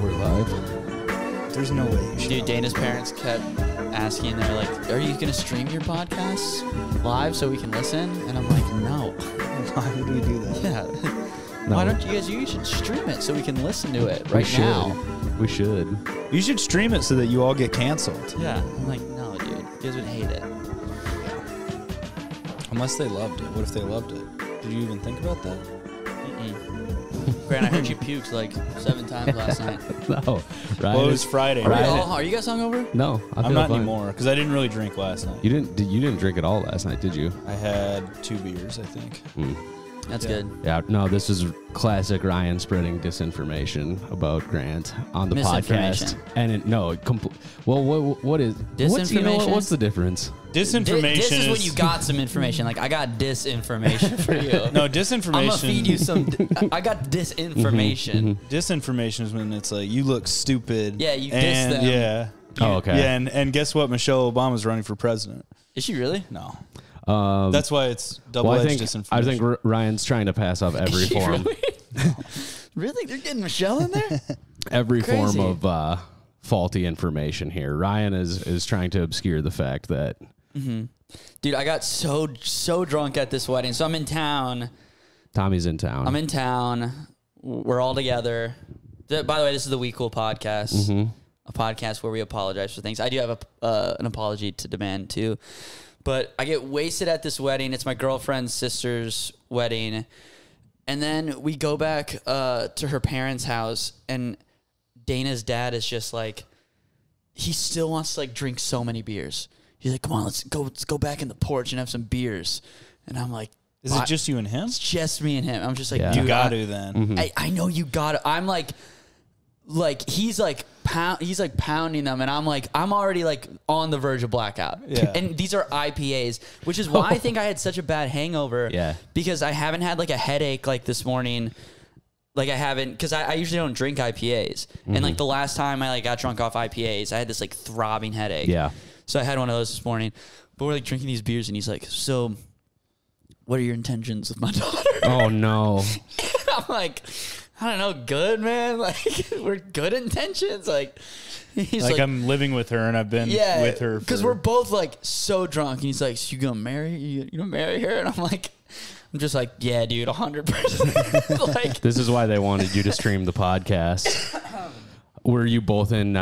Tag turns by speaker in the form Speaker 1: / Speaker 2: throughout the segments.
Speaker 1: we're live.
Speaker 2: There's no way you should.
Speaker 3: Dude, Dana's parents kept asking, they're like, are you going to stream your podcasts live so we can listen? And I'm like, no.
Speaker 2: Why would we do that?
Speaker 3: Yeah.
Speaker 1: No.
Speaker 3: Why don't you guys, you should stream it so we can listen to it right now.
Speaker 1: We should.
Speaker 2: You should stream it so that you all get canceled.
Speaker 3: Yeah. I'm like, no, dude. You guys would hate it.
Speaker 2: Unless they loved it. What if they loved it? Did you even think about that?
Speaker 3: Grant, I heard you puked like 7 times last night.
Speaker 1: No. Ryan
Speaker 2: Well, it was Friday.
Speaker 3: Are you guys hungover?
Speaker 1: No,
Speaker 2: I'm not anymore because I didn't really drink last night.
Speaker 1: You didn't drink at all last night, did you?
Speaker 2: I had 2 beers, I think.
Speaker 3: That's good.
Speaker 1: Yeah, no, this is classic Ryan spreading disinformation about Grant on the podcast. And what is
Speaker 3: Disinformation?
Speaker 1: What's the difference?
Speaker 2: Disinformation
Speaker 3: This is when you got some information. Like, I got disinformation for you.
Speaker 2: No, disinformation.
Speaker 3: I'm going to feed you some. I got disinformation.
Speaker 2: Disinformation is when it's like, you look stupid.
Speaker 3: Yeah, you diss them.
Speaker 2: Yeah.
Speaker 1: Oh, okay.
Speaker 2: Yeah, and guess what? Michelle Obama's running for president.
Speaker 3: Is she really?
Speaker 2: No. That's why it's double-edged disinformation.
Speaker 1: I think Ryan's trying to pass off every form.
Speaker 3: Really? Really? They're getting Michelle in there?
Speaker 1: Every
Speaker 3: Crazy.
Speaker 1: form of faulty information here. Ryan is trying to obscure the fact that...
Speaker 3: Dude, I got so drunk at this wedding. So I'm in town.
Speaker 1: Tommy's in town.
Speaker 3: I'm in town. We're all together. By the way, this is the We Cool podcast. A podcast where we apologize for things. I do have an apology to demand, too. But I get wasted at this wedding. It's my girlfriend's sister's wedding. And then we go back to her parents' house, and Dana's dad is just like, he still wants to like drink so many beers. He's like, come on, let's go back in the porch and have some beers. And I'm like,
Speaker 2: is it just you and him?
Speaker 3: It's just me and him. I'm just like,
Speaker 1: Yeah.
Speaker 3: dude,
Speaker 2: You got to then.
Speaker 3: I know you got to. I'm like he's like pounding them, and I'm already like on the verge of blackout.
Speaker 2: Yeah.
Speaker 3: And these are IPAs, which is why I think I had such a bad hangover.
Speaker 1: Yeah.
Speaker 3: Because I haven't had like a headache like this morning. Like I haven't, because I usually don't drink IPAs. And like the last time I like got drunk off IPAs, I had this like throbbing headache.
Speaker 1: Yeah.
Speaker 3: So I had one of those this morning. But we're like drinking these beers, and he's like, so what are your intentions with my daughter?
Speaker 1: Oh, no.
Speaker 3: I'm like, I don't know, good, man. Like, we're good intentions. Like, he's like,
Speaker 2: I'm living with her, and I've been with her.
Speaker 3: Because we're both like so drunk. And he's like, so you gonna marry? You gonna marry her? And I'm just like, yeah, dude, 100%. Like,
Speaker 1: This is why they wanted you to stream the podcast. Were you both in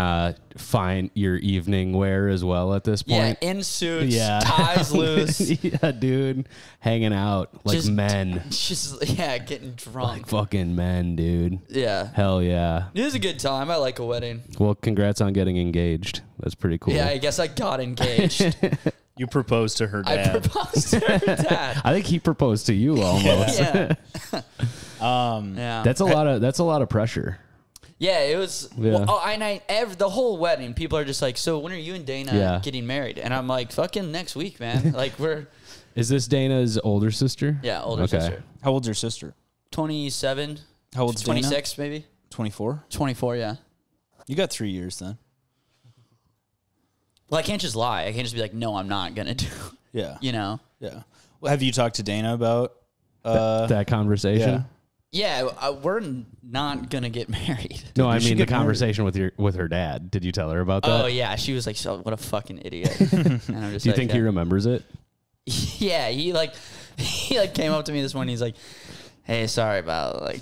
Speaker 1: your evening wear as well at this point?
Speaker 3: yeah, in suits, ties loose,
Speaker 1: Yeah, dude. Hanging out like
Speaker 3: Just-
Speaker 1: men.
Speaker 3: just getting drunk.
Speaker 1: Like fucking men, dude.
Speaker 3: Yeah,
Speaker 1: Hell yeah.
Speaker 3: it was a good time. I like a wedding.
Speaker 1: Well, congrats on getting engaged. That's pretty cool.
Speaker 3: Yeah, I guess I got engaged.
Speaker 2: You proposed to her
Speaker 3: I
Speaker 2: dad.
Speaker 3: proposed to her dad.
Speaker 1: I think he proposed to you almost.
Speaker 3: Yeah. Yeah.
Speaker 1: That's a lot of pressure.
Speaker 3: Yeah, it was.
Speaker 1: Yeah.
Speaker 3: Well, the whole wedding, people are just like, so when are you and Dana getting married? And I'm like, fucking next week, man. Like,
Speaker 1: Is this Dana's older sister?
Speaker 3: yeah, older sister.
Speaker 2: How old's your sister?
Speaker 3: 27.
Speaker 2: How old's Dana?
Speaker 3: 26, maybe.
Speaker 2: 24.
Speaker 3: 24, yeah.
Speaker 2: You got 3 years then.
Speaker 3: Well, I can't just lie. I can't just be like, no, I'm not gonna do.
Speaker 2: Yeah.
Speaker 3: You know.
Speaker 2: Yeah. Well, have you talked to Dana about
Speaker 1: that conversation?
Speaker 3: Yeah, we're not gonna get married.
Speaker 1: No, I
Speaker 2: should
Speaker 1: mean the
Speaker 2: get married.
Speaker 1: conversation with her dad. Did you tell her about that?
Speaker 3: Oh yeah, she was like, so what a fucking idiot. And I'm just
Speaker 1: Do you
Speaker 3: like,
Speaker 1: think he remembers it?
Speaker 3: Yeah, he came up to me this morning. He's like, hey, sorry about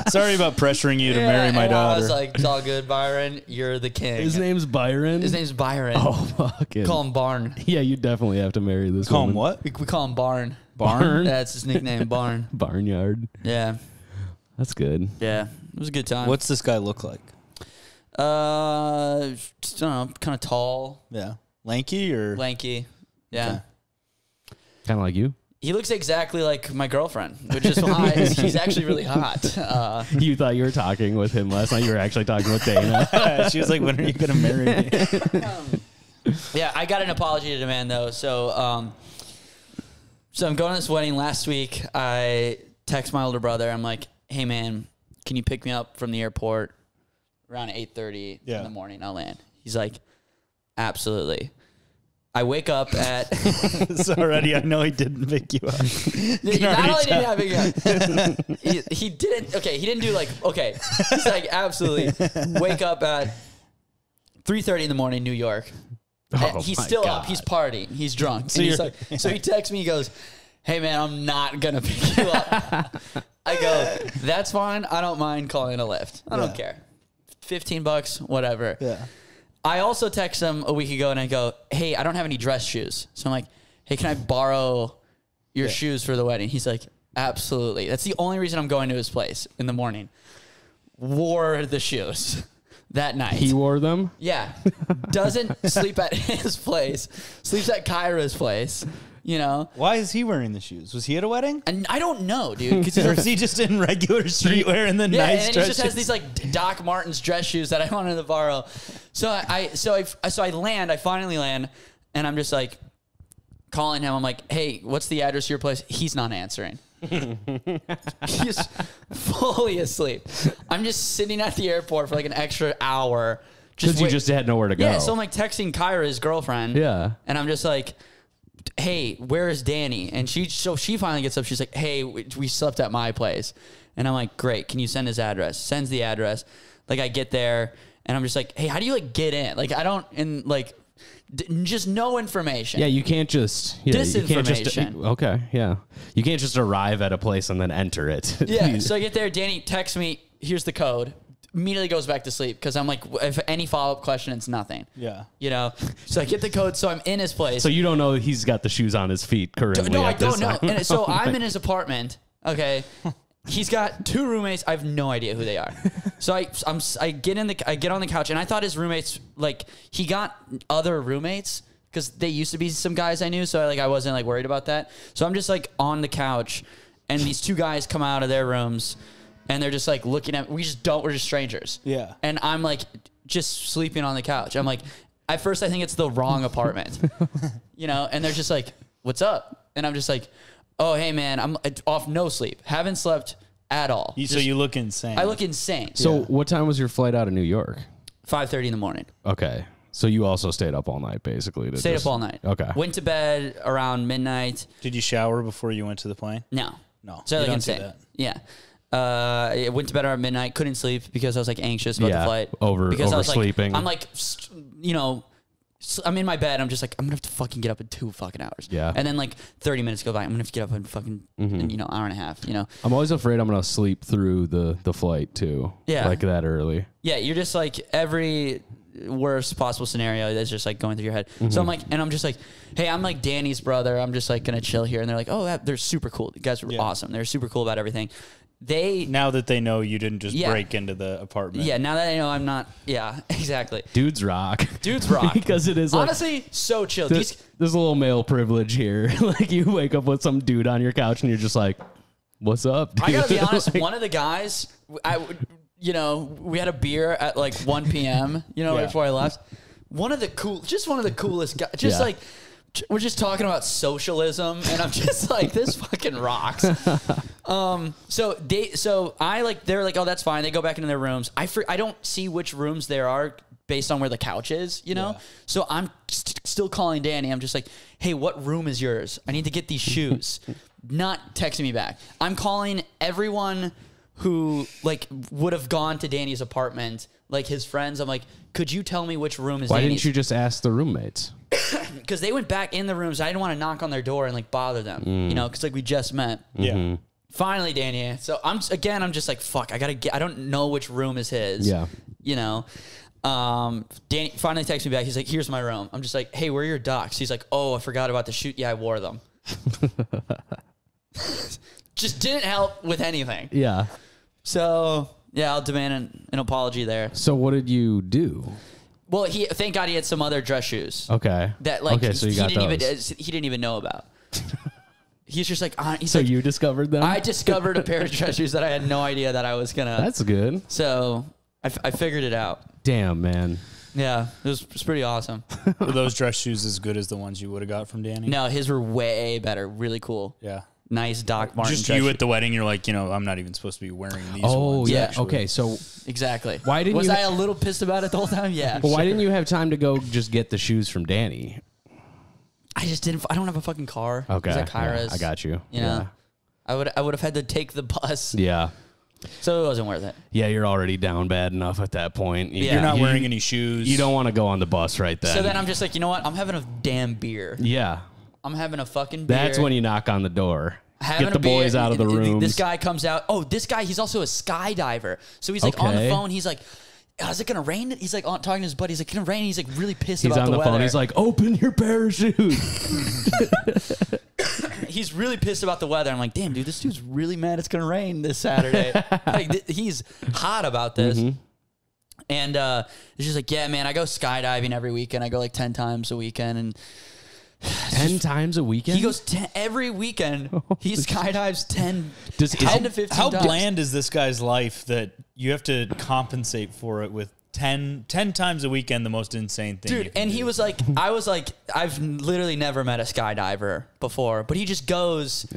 Speaker 2: Sorry about pressuring you to marry my
Speaker 3: and
Speaker 2: daughter.
Speaker 3: I was like, it's all good, Byron. You're the king.
Speaker 1: His name's Byron.
Speaker 3: His name's Byron.
Speaker 1: Oh fucking.
Speaker 3: Call him Barn.
Speaker 1: Yeah, you definitely have to marry this
Speaker 2: Call him
Speaker 1: woman.
Speaker 2: what?
Speaker 3: We call him Barn.
Speaker 2: Barn?
Speaker 3: That's his nickname, Barn.
Speaker 1: Barnyard.
Speaker 3: Yeah,
Speaker 1: That's good.
Speaker 3: yeah. It was a good time.
Speaker 2: What's this guy look like?
Speaker 3: I don't know, kind of tall,
Speaker 2: Yeah. Lanky or?
Speaker 3: lanky. Yeah.
Speaker 2: Okay.
Speaker 1: Kind of like you.
Speaker 3: He looks exactly like my girlfriend, which is why he's actually really hot.
Speaker 1: You thought you were talking with him last night. You were actually talking with Dana.
Speaker 2: She was like, when are you going to marry me?
Speaker 3: Yeah, I got an apology to demand, though. So I'm going to this wedding last week. I text my older brother. I'm like, hey, man, can you pick me up from the airport around 8:30 in the morning? I'll land. He's like, absolutely. I wake up at.
Speaker 2: So already, I know he didn't pick you up.
Speaker 3: Not only did he not pick you up, he didn't. Okay, he didn't do like. Okay, he's like absolutely wake up at 3:30 in the morning, New York.
Speaker 1: Oh
Speaker 3: He's
Speaker 1: my
Speaker 3: still
Speaker 1: God.
Speaker 3: up. He's partying. He's drunk.
Speaker 2: So,
Speaker 3: And he's like, so he texts me. He goes, "Hey man, I'm not gonna pick you up." I go, "That's fine. I don't mind calling a Lyft. I don't care. $15, whatever."
Speaker 2: Yeah.
Speaker 3: I also text him a week ago and I go, "Hey, I don't have any dress shoes." So I'm like, "Hey, can I borrow your shoes for the wedding?" He's like, "Absolutely." That's the only reason I'm going to his place in the morning. Wore the shoes that night.
Speaker 1: He wore them?
Speaker 3: Yeah. Doesn't sleep at his place. Sleeps at Kyra's place. You know?
Speaker 2: Why is he wearing the shoes? Was he at a wedding?
Speaker 3: And I don't know, dude.
Speaker 2: Or is he just in regular streetwear and then
Speaker 3: Yeah,
Speaker 2: nice
Speaker 3: and
Speaker 2: dress
Speaker 3: he just has
Speaker 2: shoes?
Speaker 3: these like Doc Martens dress shoes that I wanted to borrow. So I finally land, and I'm just like calling him. I'm like, "Hey, what's the address of your place?" He's not answering. He's fully asleep. I'm just sitting at the airport for like an extra hour.
Speaker 1: Because you just had nowhere to go.
Speaker 3: Yeah, so I'm like texting Kyra, his girlfriend.
Speaker 1: Yeah.
Speaker 3: And I'm just like, "Hey, where is Danny?" And she finally gets up. She's like, "Hey, we slept at my place." And I'm like, "Great. Can you send his address?" Sends the address. Like I get there and I'm just like, "Hey, how do you like get in?" Like I don't, and like just no information.
Speaker 1: Yeah, you can't just... Yeah,
Speaker 3: Disinformation.
Speaker 1: Okay, yeah. You can't just arrive at a place and then enter it.
Speaker 3: Yeah. So I get there. Danny texts me, "Here's the code." Immediately goes back to sleep because I'm like, if any follow-up question, it's nothing.
Speaker 2: Yeah.
Speaker 3: You know? So I get the code. So I'm in his place.
Speaker 1: So you don't know he's got the shoes on his feet currently.
Speaker 3: No, I
Speaker 1: at this
Speaker 3: don't know.
Speaker 1: time.
Speaker 3: And so I'm in his apartment. Okay. He's got 2 roommates. I have no idea who they are. So I get on the couch, and I thought his roommates, like, he got other roommates because they used to be some guys I knew. So I wasn't like worried about that. So I'm just like on the couch, and these 2 guys come out of their rooms, and they're just like looking at. We're just strangers.
Speaker 2: Yeah.
Speaker 3: And I'm like just sleeping on the couch. I'm like, at first I think it's the wrong apartment, you know. And they're just like, "What's up?" And I'm just like, "Oh, hey man, I'm off no sleep. Haven't slept at all."
Speaker 2: So you look insane.
Speaker 3: I look insane.
Speaker 1: So what time was your flight out of New York?
Speaker 3: 5:30 in the morning.
Speaker 1: Okay. So you also stayed up all night, basically.
Speaker 3: Stayed up all night.
Speaker 1: Okay.
Speaker 3: Went to bed around midnight.
Speaker 2: Did you shower before you went to the plane?
Speaker 3: No.
Speaker 2: you
Speaker 3: So like
Speaker 2: don't
Speaker 3: insane.
Speaker 2: do that.
Speaker 3: Yeah. I went to bed around midnight. Couldn't sleep because I was like anxious about the flight.
Speaker 1: Because I was
Speaker 3: oversleeping.
Speaker 1: like,
Speaker 3: I'm like, you know, I'm in my bed. I'm just like, I'm gonna have to fucking get up in 2 fucking hours.
Speaker 1: Yeah.
Speaker 3: And then like 30 minutes go by. I'm gonna have to get up in fucking you know, hour and a half. You know.
Speaker 1: I'm always afraid I'm gonna sleep through the flight too.
Speaker 3: Yeah.
Speaker 1: Like that early.
Speaker 3: Yeah, you're just like every worst possible scenario that's just like going through your head. So I'm like, and I'm just like, hey, I'm like Danny's brother. I'm just like gonna chill here. And they're like, oh, they're super cool. The guys were awesome. They're super cool about everything.
Speaker 2: Now that they know you didn't just break into the apartment.
Speaker 3: Yeah, now that I know I'm not. Yeah, exactly.
Speaker 1: Dudes rock.
Speaker 3: Dudes rock.
Speaker 1: Because it is like,
Speaker 3: honestly so chill.
Speaker 1: there's a little male privilege here. Like you wake up with some dude on your couch and you're just like, what's up, dude?
Speaker 3: I gotta be honest. One of the guys, you know, we had a beer at like 1 p.m. You know, right before I left. One of the coolest guys. Just like. We're just talking about socialism, and I'm just like, this fucking rocks. So I like, they're like, oh, that's fine. They go back into their rooms. I don't see which rooms there are based on where the couch is, you know? Yeah. So I'm still calling Danny. I'm just like, hey, what room is yours? I need to get these shoes. Not texting me back. I'm calling everyone who like would have gone to Danny's apartment, like his friends. I'm like, could you tell me which room is Danny's?
Speaker 1: Why didn't you just ask the roommates?
Speaker 3: Because they went back in the rooms. I didn't want to knock on their door and like bother them, you know, because like we just met.
Speaker 2: Yeah.
Speaker 3: Finally, Danny. So I'm just like, fuck, I don't know which room is his.
Speaker 1: Yeah.
Speaker 3: You know, Danny finally texts me back. He's like, here's my room. I'm just like, hey, where are your docs? He's like, oh, I forgot about the shoot. Yeah, I wore them. Just didn't help with anything.
Speaker 1: Yeah.
Speaker 3: So yeah, I'll demand an apology there.
Speaker 1: So what did you do?
Speaker 3: Well, thank God he had some other dress shoes.
Speaker 1: Okay.
Speaker 3: That like
Speaker 1: so he
Speaker 3: didn't even know about. He's just like,
Speaker 1: so you discovered them?
Speaker 3: I discovered a pair of dress shoes that I had no idea that I was gonna.
Speaker 1: That's good.
Speaker 3: So I figured it out.
Speaker 1: Damn, man.
Speaker 3: Yeah, it was pretty awesome.
Speaker 2: Were those dress shoes as good as the ones you would have got from Danny?
Speaker 3: No, his were way better. Really cool.
Speaker 2: Yeah.
Speaker 3: Nice Doc Marten.
Speaker 2: Just you at the wedding, you're like, you know, I'm not even supposed to be wearing these ones.
Speaker 1: Oh, yeah.
Speaker 2: Actually.
Speaker 1: Okay, so
Speaker 3: exactly.
Speaker 1: Why didn't
Speaker 3: was I a little pissed about it the whole time? Yeah.
Speaker 1: But why didn't you have time to go just get the shoes from Danny?
Speaker 3: I just didn't. I don't have a fucking car.
Speaker 1: Okay.
Speaker 3: It was at Kyra's.
Speaker 1: Yeah, I got you.
Speaker 3: You know, I would have had to take the bus.
Speaker 1: Yeah.
Speaker 3: So it wasn't worth it.
Speaker 1: Yeah, you're already down bad enough at that point.
Speaker 2: You're not wearing any shoes.
Speaker 1: You don't want to go on the bus right then.
Speaker 3: So then I'm just like, you know what? I'm having a damn beer.
Speaker 1: Yeah.
Speaker 3: I'm having a fucking beer.
Speaker 1: That's when you knock on the door.
Speaker 3: Having
Speaker 1: Get the boys out of the room.
Speaker 3: This guy comes out. Oh, this guy, he's also a skydiver. So he's like on the phone. He's like, is it going to rain? He's like talking to his buddy. He's like, going to rain? He's like really pissed about the weather. He's on the phone.
Speaker 1: He's like, open your parachute.
Speaker 3: He's really pissed about the weather. I'm like, damn, dude, this dude's really mad it's going to rain this Saturday. Like, he's hot about this. And it's just like, yeah, man, I go skydiving every weekend. I go like 10 times a weekend. And
Speaker 1: 10 times a weekend?
Speaker 3: He goes every weekend. He skydives 10 to 15
Speaker 2: How
Speaker 3: times.
Speaker 2: bland is this guy's life that you have to compensate for it with 10 times a weekend, the most insane thing.
Speaker 3: Dude, and he was like, I was like, I've literally never met a skydiver before, but he just goes,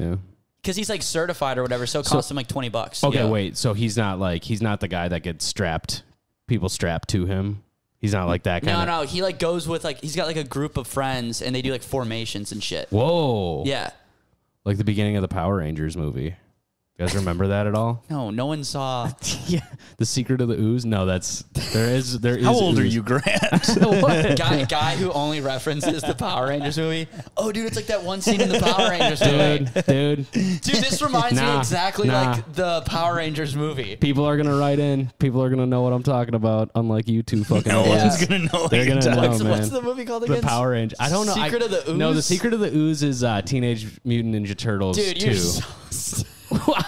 Speaker 3: because he's like certified or whatever, so it costs him like $20.
Speaker 1: Okay, wait, so he's not the guy that gets people strapped to him? He's not like that kind of...
Speaker 3: No, he like goes with like, he's got like a group of friends and they do like formations and shit.
Speaker 1: Whoa.
Speaker 3: Yeah.
Speaker 1: Like the beginning of the Power Rangers movie. You guys remember that at all?
Speaker 3: No one saw.
Speaker 1: Yeah. The Secret of the Ooze? No, there is.
Speaker 2: How old
Speaker 1: ooze.
Speaker 2: are you, Grant?
Speaker 1: What?
Speaker 3: Guy who only references the Power Rangers movie. Oh, dude, it's like that one scene in the Power Rangers movie.
Speaker 1: Dude,
Speaker 3: this reminds me exactly like the Power Rangers movie.
Speaker 1: People are gonna write in. People are gonna know what I'm talking about. Unlike you two fucking.
Speaker 2: No one's gonna know.
Speaker 1: They're gonna know, man.
Speaker 3: What's the movie called again?
Speaker 1: The Power Rangers. I don't know.
Speaker 3: Secret of the Ooze.
Speaker 1: No, the Secret of the Ooze is Teenage Mutant Ninja Turtles.
Speaker 3: Dude, you're so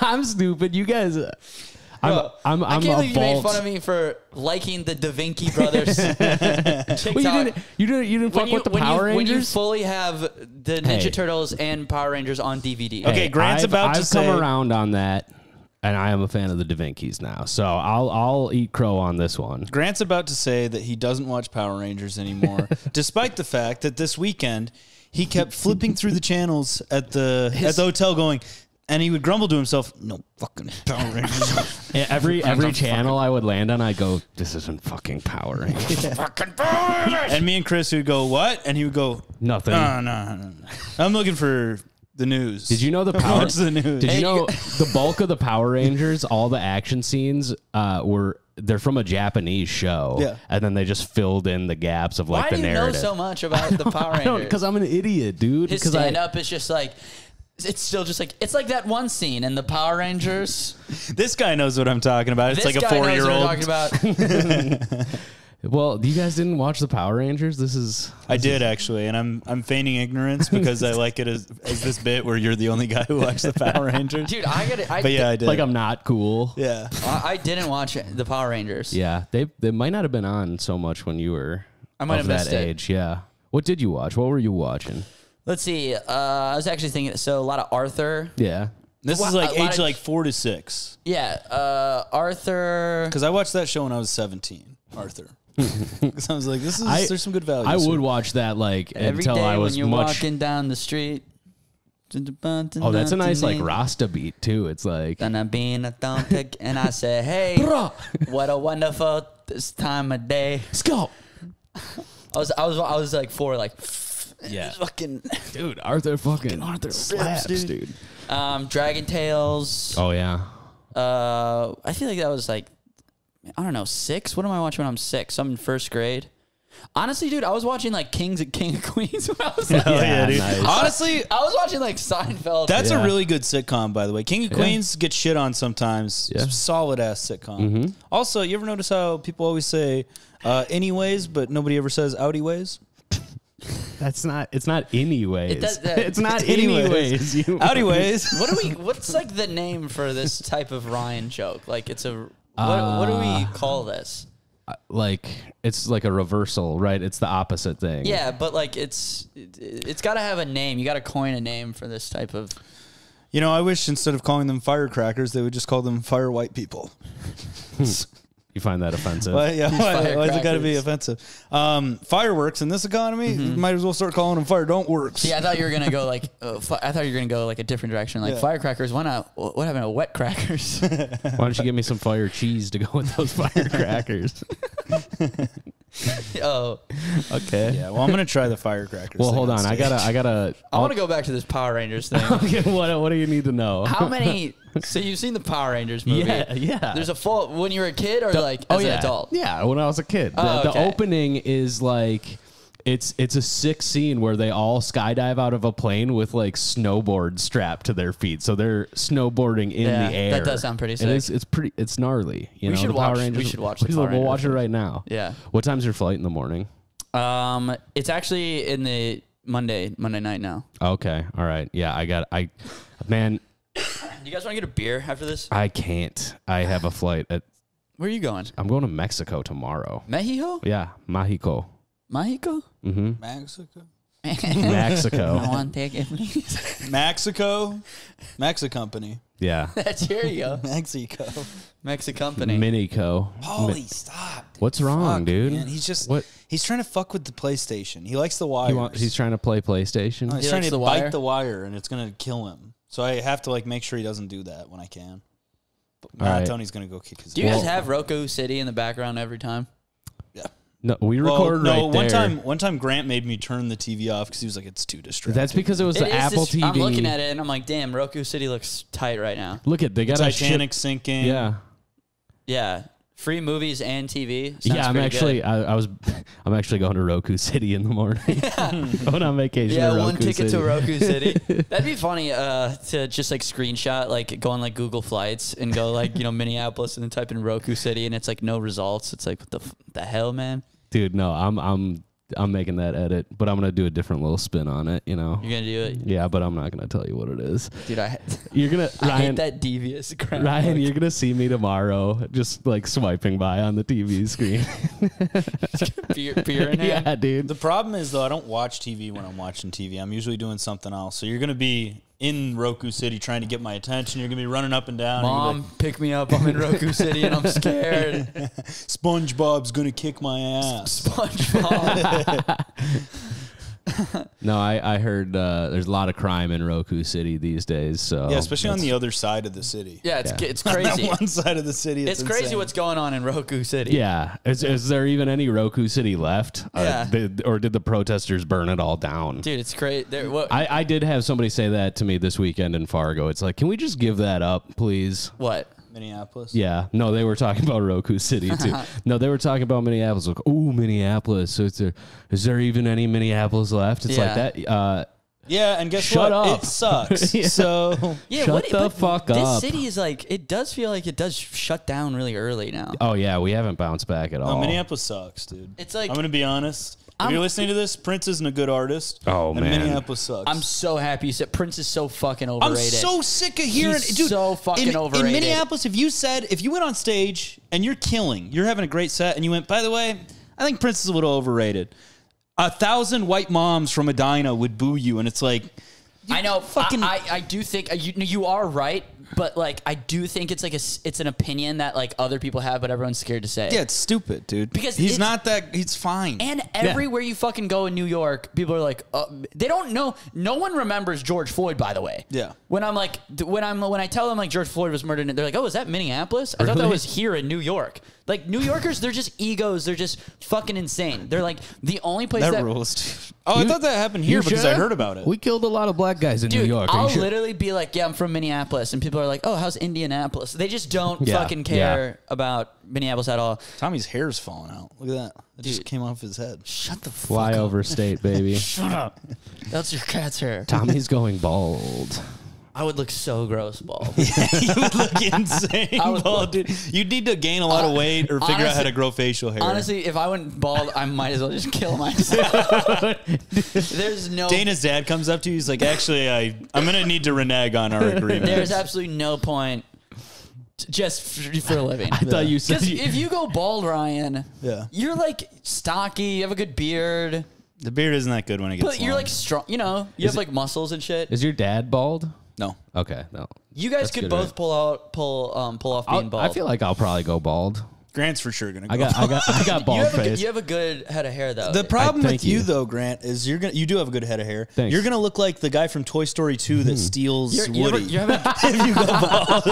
Speaker 1: I'm stupid. You guys.
Speaker 3: Bro,
Speaker 1: I'm
Speaker 3: I can't believe you made fun of me for liking the Da Vinci Brothers TikTok.
Speaker 1: Well, you didn't fuck with the Power Rangers?
Speaker 3: When you fully have the Ninja Turtles and Power Rangers on DVD.
Speaker 2: Okay, Grant's about to say...
Speaker 1: I've come around on that, and I am a fan of the Da Vincis now. So I'll eat crow on this one.
Speaker 2: Grant's about to say that he doesn't watch Power Rangers anymore, despite the fact that this weekend he kept flipping through the channels at the hotel going... And he would grumble to himself, no fucking Power Rangers.
Speaker 1: Yeah, every channel I would land on, I go, this isn't fucking Power Rangers.
Speaker 2: Fucking Power Rangers. And me and Chris would go, what? And he would go,
Speaker 1: nothing.
Speaker 2: No. I'm looking for the news.
Speaker 1: Did you know the Power?
Speaker 2: What's the news?
Speaker 1: Did you know the bulk of the Power Rangers, all the action scenes they're from a Japanese show.
Speaker 2: Yeah.
Speaker 1: And then they just filled in the gaps of like the narrative.
Speaker 3: Why do you know so much about the Power Rangers?
Speaker 1: Because I'm an idiot, dude.
Speaker 3: His stand-up is just like... It's still just like, it's like that one scene in the Power Rangers.
Speaker 2: This guy knows what I'm talking about. It's like a 4-year-old.
Speaker 3: Talking about.
Speaker 1: Well, you guys didn't watch the Power Rangers?
Speaker 2: I did actually, and I'm feigning ignorance because I like it as this bit where you're the only guy who watched the Power Rangers.
Speaker 3: Dude, I
Speaker 2: did.
Speaker 1: Like I'm not cool.
Speaker 2: Yeah.
Speaker 3: I didn't watch the Power Rangers.
Speaker 1: Yeah, they might not have been on so much when you were
Speaker 3: of that
Speaker 1: age. Yeah. What did you watch? What were you watching?
Speaker 3: Let's see. I was actually thinking, so a lot of Arthur.
Speaker 1: Yeah.
Speaker 2: This is like age like 4 to 6.
Speaker 3: Yeah. Arthur.
Speaker 2: Because I watched that show when I was 17. Arthur. Because I was like, there's some good values.
Speaker 1: I would watch that like
Speaker 3: every
Speaker 1: until
Speaker 3: day
Speaker 1: I was
Speaker 3: when you're walking down the street.
Speaker 1: Oh, that's a nice like Rasta beat too. It's like
Speaker 3: and I'm being a thumb pick, and I say, hey, what a wonderful this time of day.
Speaker 1: Let's go.
Speaker 3: I was like 4, like.
Speaker 1: Yeah,
Speaker 3: fucking
Speaker 1: dude, Arthur slaps, dude.
Speaker 3: Dragon Tales.
Speaker 1: Oh yeah.
Speaker 3: I feel like that was like, I don't know, 6. What am I watching when I'm 6? I'm in 1st grade. Honestly, dude, I was watching like King of Queens when I was like,
Speaker 2: dude.
Speaker 1: Nice.
Speaker 2: Honestly,
Speaker 3: I was watching like Seinfeld.
Speaker 2: That's a really good sitcom, by the way. King of Queens gets shit on sometimes.
Speaker 1: Yeah.
Speaker 2: Solid ass sitcom. Also, you ever notice how people always say anyways, but nobody ever says outyways?
Speaker 1: It's not anyways. It's not
Speaker 2: anyways.
Speaker 1: Outyways.
Speaker 3: What's like the name for this type of Ryan joke? Like it's a what do we call this?
Speaker 1: Like it's like a reversal, right? It's the opposite thing.
Speaker 3: Yeah, but like it's got to have a name. You got to coin a name for this type of.
Speaker 2: You know, I wish instead of calling them firecrackers, they would just call them fire white people.
Speaker 1: You find that offensive?
Speaker 2: Well, yeah, why is it got to be offensive? Fireworks in this economy, you might as well start calling them fire don't works.
Speaker 3: Yeah, I thought you were gonna go like a different direction, like firecrackers. Why not? What happened to wet crackers?
Speaker 1: Why don't you give me some fire cheese to go with those firecrackers?
Speaker 3: Oh,
Speaker 1: Okay.
Speaker 2: Yeah, well, I'm gonna try the firecrackers.
Speaker 1: Well,
Speaker 2: thing
Speaker 1: hold on. I
Speaker 2: stage.
Speaker 1: gotta.
Speaker 3: I want to go back to this Power Rangers thing.
Speaker 1: Okay, what do you need to know?
Speaker 3: How many? So you've seen the Power Rangers movie?
Speaker 1: Yeah.
Speaker 3: There's a full when you were a kid or like as an adult?
Speaker 1: Yeah, when I was a kid.
Speaker 3: Oh,
Speaker 1: The
Speaker 3: okay.
Speaker 1: opening is like it's a sick scene where they all skydive out of a plane with like snowboards strapped to their feet, so they're snowboarding in
Speaker 3: Yeah,
Speaker 1: the air.
Speaker 3: that does sound pretty sick.
Speaker 1: It's gnarly. You know,
Speaker 3: should
Speaker 1: the Power
Speaker 3: watch- we
Speaker 1: Rangers.
Speaker 3: should watch the Power
Speaker 1: We'll watch
Speaker 3: Rangers
Speaker 1: it right now.
Speaker 3: Yeah.
Speaker 1: What time's your flight in the morning?
Speaker 3: It's actually in the Monday night now.
Speaker 1: Okay. All right. Yeah, man,
Speaker 3: Do you guys want to get a beer after this?
Speaker 1: I can't. I have a flight
Speaker 3: Where are you going?
Speaker 1: I'm going to Mexico tomorrow.
Speaker 3: Mexico?
Speaker 1: Yeah, Mexico.
Speaker 3: Mexico?
Speaker 1: Mm-hmm.
Speaker 2: Mexico.
Speaker 1: Mexico.
Speaker 3: One ticket, please.
Speaker 2: Mexico. Company.
Speaker 1: Yeah.
Speaker 3: That's here you go.
Speaker 2: Mexico.
Speaker 3: Mexicompany.
Speaker 1: Minico.
Speaker 2: Holy stop. Dude.
Speaker 1: What's wrong,
Speaker 2: Fuck,
Speaker 1: dude?
Speaker 2: Man. He's just
Speaker 1: What?
Speaker 2: he's trying to fuck with the PlayStation. He likes the wires.
Speaker 1: He's trying to play PlayStation.
Speaker 2: No, he's
Speaker 3: He
Speaker 2: trying
Speaker 3: likes
Speaker 2: to
Speaker 3: the
Speaker 2: bite
Speaker 3: wire?
Speaker 2: the wire, and it's gonna kill him. So I have to like make sure he doesn't do that when I can. But
Speaker 1: All right.
Speaker 2: Tony's gonna go kick his.
Speaker 3: Do you guys
Speaker 2: ass.
Speaker 3: have Roku City in the background every time?
Speaker 2: Yeah.
Speaker 1: No, we
Speaker 2: Well,
Speaker 1: recorded
Speaker 2: no.
Speaker 1: right there.
Speaker 2: One time, Grant made me turn the TV off because he was like, "It's too distracting."
Speaker 1: That's because it was the
Speaker 3: It is
Speaker 1: Apple
Speaker 3: this-
Speaker 1: TV.
Speaker 3: I'm looking at it and I'm like, damn, Roku City looks tight right now.
Speaker 1: Look at they got
Speaker 2: Titanic
Speaker 1: a
Speaker 2: sinking.
Speaker 1: Yeah.
Speaker 3: Yeah. Free movies and TV. Sounds
Speaker 1: Yeah, I'm
Speaker 3: pretty
Speaker 1: actually
Speaker 3: good.
Speaker 1: I'm actually going to Roku City in the morning. Going on vacation.
Speaker 3: Yeah,
Speaker 1: to Roku
Speaker 3: one ticket
Speaker 1: City.
Speaker 3: to Roku City. That'd be funny to just like screenshot, like go on like Google Flights and go like, Minneapolis and then type in Roku City and it's like no results. It's like, what the hell, man?
Speaker 1: Dude, no, I'm making that edit, but I'm gonna do a different little spin on it.
Speaker 3: You're going to do it?
Speaker 1: Yeah, but I'm not gonna tell you what it is.
Speaker 3: Dude,
Speaker 1: You're gonna
Speaker 3: I
Speaker 1: Ryan.
Speaker 3: hate that devious crap.
Speaker 1: Ryan, you're gonna see me tomorrow, just like swiping by on the TV screen.
Speaker 3: beer in hand.
Speaker 1: Yeah, dude.
Speaker 2: The problem is though, I don't watch TV when I'm watching TV. I'm usually doing something else. So you're gonna be in Roku City trying to get my attention. You're gonna be running up and down.
Speaker 3: Mom, pick me up. I'm in Roku City and I'm scared.
Speaker 2: SpongeBob's gonna kick my ass.
Speaker 3: SpongeBob.
Speaker 1: No, I heard there's a lot of crime in Roku City these days. So
Speaker 2: Yeah, especially on the other side of the city.
Speaker 3: Yeah, it's
Speaker 2: On
Speaker 3: crazy.
Speaker 2: that one side of the city.
Speaker 3: It's crazy
Speaker 2: insane.
Speaker 3: what's going on in Roku City.
Speaker 1: Yeah, is there even any Roku City left?
Speaker 3: Yeah.
Speaker 1: Or did the protesters burn it all down?
Speaker 3: Dude, it's great.
Speaker 1: I did have somebody say that to me this weekend in Fargo. It's like, can we just give that up, please?
Speaker 3: What?
Speaker 2: Minneapolis.
Speaker 1: Yeah. No, they were talking about Roku City too. No, they were talking about Minneapolis. Like, ooh, Minneapolis. So is there even any Minneapolis left? It's like that.
Speaker 2: Yeah, and guess
Speaker 1: Shut
Speaker 2: what?
Speaker 1: up.
Speaker 2: It sucks.
Speaker 1: Yeah.
Speaker 2: So
Speaker 3: Yeah,
Speaker 1: Shut the fuck
Speaker 3: this
Speaker 1: up.
Speaker 3: This city is like, it does feel like it does shut down really early now.
Speaker 1: Oh yeah, we haven't bounced back at all.
Speaker 2: no, Minneapolis sucks, dude.
Speaker 3: It's like,
Speaker 2: I'm gonna be honest. If you're listening to this, Prince isn't a good artist.
Speaker 1: Oh,
Speaker 2: and
Speaker 1: man.
Speaker 2: Minneapolis sucks.
Speaker 3: I'm so happy you said Prince is so fucking
Speaker 2: I'm
Speaker 3: overrated.
Speaker 2: so sick of hearing,
Speaker 3: He's
Speaker 2: dude.
Speaker 3: so fucking
Speaker 2: in
Speaker 3: overrated.
Speaker 2: Minneapolis, if you went on stage and you're killing, you're having a great set, and you went, by the way, I think Prince is a little overrated. 1,000 white moms from Edina would boo you, and it's like,
Speaker 3: I know.
Speaker 2: fucking-
Speaker 3: I do think you are right, but like I do think it's like it's an opinion that like other people have, but everyone's scared to say.
Speaker 2: yeah, it's stupid, dude.
Speaker 3: Because
Speaker 2: he's
Speaker 3: it's-
Speaker 2: not that. He's fine.
Speaker 3: And everywhere you fucking go in New York, people are like, they don't know. No one remembers George Floyd, by the way.
Speaker 2: Yeah.
Speaker 3: When I'm like, when I tell them like George Floyd was murdered, they're like, oh, is that Minneapolis? I thought that
Speaker 1: Really?
Speaker 3: was here in New York. Like New Yorkers, they're just egos. They're just fucking insane. They're like the only place
Speaker 2: that
Speaker 3: that.
Speaker 2: rules. Dude. Oh, I thought that happened here
Speaker 1: You
Speaker 2: because I
Speaker 1: sure?
Speaker 2: heard about it.
Speaker 1: We killed a lot of black guys in New
Speaker 3: Dude,
Speaker 1: York. Are you
Speaker 3: I'll
Speaker 1: sure?
Speaker 3: literally be like, yeah, I'm from Minneapolis. And people are like, oh, how's Indianapolis? They just don't
Speaker 1: Yeah,
Speaker 3: fucking care about Minneapolis at all.
Speaker 2: Tommy's hair's falling out. Look at that. It just came off his head.
Speaker 3: Shut the fuck
Speaker 1: Fly
Speaker 3: up.
Speaker 1: over state, baby.
Speaker 3: Shut up. That's your cat's hair.
Speaker 1: Tommy's going bald.
Speaker 3: I would look so gross bald.
Speaker 2: You would look insane, bald, dude. You'd need to gain a lot of weight or figure out how
Speaker 3: honestly-
Speaker 2: to grow facial hair.
Speaker 3: Honestly, if I went bald, I might as well just kill myself. There's no...
Speaker 2: Dana's dad comes up to you. He's like, actually, I'm going to need to renege on our agreement.
Speaker 3: There's absolutely no point just for a living.
Speaker 1: I thought you said
Speaker 3: Because if you go bald, Ryan,
Speaker 2: Yeah.
Speaker 3: you're like stocky, you have a good beard,
Speaker 2: The beard isn't that good when it gets
Speaker 3: but you're
Speaker 2: long.
Speaker 3: like strong, you have like muscles and shit.
Speaker 1: Is your dad bald?
Speaker 2: No.
Speaker 1: Okay, no.
Speaker 3: You guys
Speaker 1: That's
Speaker 3: could
Speaker 1: good,
Speaker 3: both
Speaker 1: right?
Speaker 3: pull off being bald.
Speaker 1: I feel like I'll probably go bald.
Speaker 2: Grant's for sure gonna go.
Speaker 1: I got bald face.
Speaker 3: You have a good head of hair, though.
Speaker 2: The problem
Speaker 1: thank
Speaker 2: with you
Speaker 1: you.
Speaker 2: though, Grant, is you do have a good head of hair.
Speaker 1: Thanks.
Speaker 2: You're gonna look like the guy from Toy Story 2 that steals Woody.
Speaker 3: You're having,
Speaker 2: if you go bald.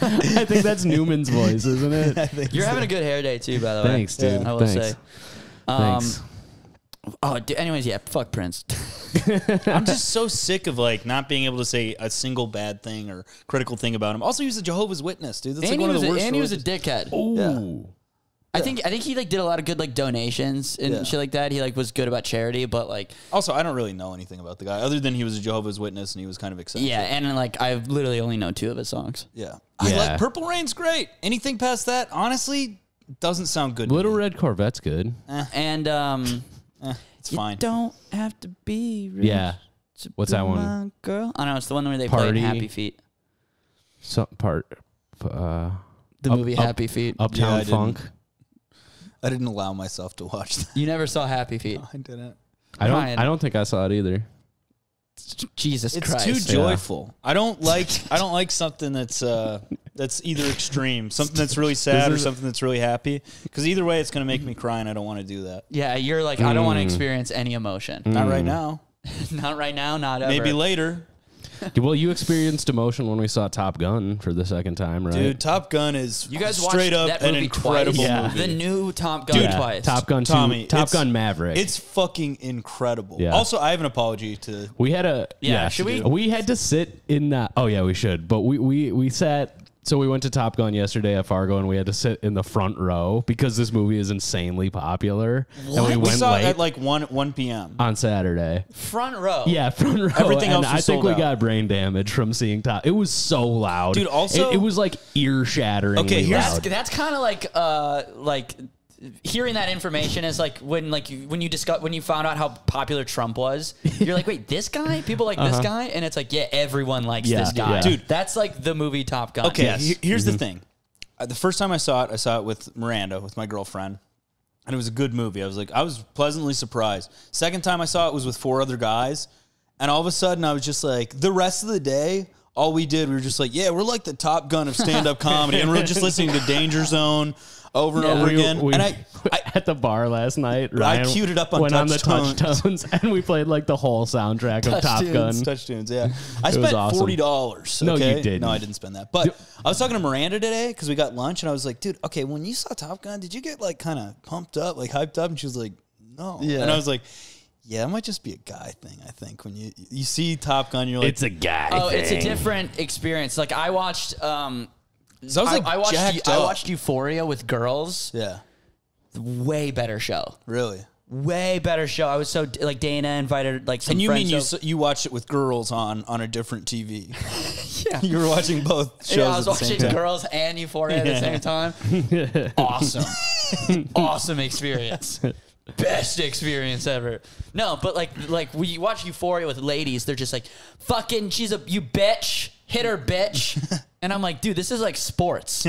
Speaker 1: I think that's Newman's voice, isn't it?
Speaker 3: you're having a good hair day too, by the way.
Speaker 1: Thanks, dude.
Speaker 3: I will
Speaker 1: Thanks.
Speaker 3: say.
Speaker 1: Thanks.
Speaker 3: Oh, dude, anyways, yeah, fuck Prince.
Speaker 2: I'm just so sick of like not being able to say a single bad thing or critical thing about him. Also, he's a Jehovah's Witness, dude. That's like one of the worst.
Speaker 3: And he was a
Speaker 2: religions.
Speaker 3: dickhead.
Speaker 1: Ooh.
Speaker 3: I think he like did a lot of good like donations and shit like that. He like was good about charity, but like
Speaker 2: Also, I don't really know anything about the guy other than he was a Jehovah's Witness and he was kind of eccentric.
Speaker 3: yeah, and like I literally only know 2 of his songs.
Speaker 2: Yeah. I like Purple Rain's great. Anything past that, honestly, doesn't sound good.
Speaker 1: Little
Speaker 2: to me.
Speaker 1: Red Corvette's good.
Speaker 3: And
Speaker 2: It's
Speaker 3: you
Speaker 2: fine.
Speaker 3: don't have to be rich.
Speaker 1: Yeah. What's that one?
Speaker 3: My girl. I know it's the one where they
Speaker 1: Party.
Speaker 3: play Happy Feet.
Speaker 1: Some part.
Speaker 3: The movie Happy Feet.
Speaker 1: Uptown
Speaker 2: I didn't.
Speaker 1: Funk.
Speaker 2: I didn't allow myself to watch that.
Speaker 3: You never saw Happy Feet.
Speaker 2: I didn't.
Speaker 1: I
Speaker 3: Ryan.
Speaker 1: don't think I saw it either.
Speaker 3: Jesus
Speaker 2: It's
Speaker 3: Christ.
Speaker 2: too joyful. I don't like something that's either extreme, something that's really sad or something that's really happy. Because either way, it's going to make me cry, and I don't want to do that.
Speaker 3: Yeah, you're like, I don't want to experience any emotion.
Speaker 2: Not right now.
Speaker 3: Not right now, not ever.
Speaker 2: Maybe later.
Speaker 1: Well, you experienced emotion when we saw Top Gun for the second time, right?
Speaker 2: Dude, Top Gun is
Speaker 3: You guys
Speaker 2: straight
Speaker 3: watched
Speaker 2: up
Speaker 3: that
Speaker 2: an
Speaker 3: movie
Speaker 2: incredible
Speaker 3: twice?
Speaker 1: Yeah.
Speaker 2: movie.
Speaker 3: The new Top Gun
Speaker 1: Yeah,
Speaker 3: twice.
Speaker 1: Top Gun 2,
Speaker 2: Tommy,
Speaker 1: Top
Speaker 2: it's-
Speaker 1: Gun Maverick.
Speaker 2: It's fucking incredible.
Speaker 1: Yeah.
Speaker 2: Also, I have an apology to.
Speaker 1: We had a
Speaker 3: should we?
Speaker 1: We had to sit in that. Oh yeah, we should. But we sat. So we went to Top Gun yesterday at Fargo, and we had to sit in the front row because this movie is insanely popular. And we
Speaker 2: We
Speaker 1: went
Speaker 2: saw
Speaker 1: late
Speaker 2: it at like 1 p.m.
Speaker 1: on Saturday.
Speaker 3: Front row.
Speaker 1: Yeah, front row.
Speaker 2: Everything
Speaker 1: and
Speaker 2: else was
Speaker 1: I think
Speaker 2: sold
Speaker 1: we
Speaker 2: out.
Speaker 1: got brain damage from seeing Top. It was so loud,
Speaker 2: Dude, also-
Speaker 1: it was like ear shattering.
Speaker 2: Okay, here's-
Speaker 1: loud.
Speaker 3: That's kind of like hearing that information is like when you found out how popular Trump was. You're like, wait, this guy? People like this guy? And it's like, yeah, everyone likes
Speaker 1: Yeah,
Speaker 3: this guy.
Speaker 1: yeah.
Speaker 2: Dude.
Speaker 3: That's like the movie Top Gun.
Speaker 2: Okay,
Speaker 3: Yes.
Speaker 2: here's the thing. The first time I saw it with Miranda, with my girlfriend, and it was a good movie. I was pleasantly surprised. Second time I saw it was with 4 other guys, and all of a sudden I was just like, the rest of the day, all we did, we were just like, yeah, we're like the Top Gun of stand-up comedy, and we're just listening to Danger Zone over and over again.
Speaker 1: We,
Speaker 2: And I
Speaker 1: at the bar last night, Ryan
Speaker 2: queued it up on
Speaker 1: went on the
Speaker 2: Touch
Speaker 1: touch tones, and we played like the whole soundtrack of Top Gun.
Speaker 2: Touch tunes, yeah. I
Speaker 1: was
Speaker 2: spent
Speaker 1: awesome.
Speaker 2: $40.
Speaker 1: No, you
Speaker 2: okay?
Speaker 1: didn't.
Speaker 2: No, I didn't spend that. But I was talking to Miranda today because we got lunch, and I was like, dude, okay, when you saw Top Gun, did you get like kind of pumped up, like hyped up? And she was like, no.
Speaker 3: Yeah.
Speaker 2: And I was like, yeah, it might just be a guy thing, I think. When you see Top Gun, you're like,
Speaker 1: It's a guy.
Speaker 3: Oh,
Speaker 1: thing.
Speaker 3: it's a different experience. Like I watched
Speaker 2: so I was like,
Speaker 3: I watched
Speaker 2: jacked
Speaker 3: I
Speaker 2: up.
Speaker 3: watched Euphoria with girls.
Speaker 2: Yeah,
Speaker 3: Way better show.
Speaker 2: really.
Speaker 3: Way better show. I was so like Dana invited like some
Speaker 2: And you
Speaker 3: friends
Speaker 2: mean
Speaker 3: over.
Speaker 2: you watched it with girls on a different TV?
Speaker 3: Yeah.
Speaker 2: You were watching both shows
Speaker 3: Yeah, I was
Speaker 2: at the same
Speaker 3: watching
Speaker 2: time.
Speaker 3: Girls and Euphoria at the same time. Awesome. Awesome experience. Best experience ever. No, but like we watch Euphoria with ladies, they're just like, fucking, you bitch. Hit her, bitch. And I'm like, dude, this is like sports.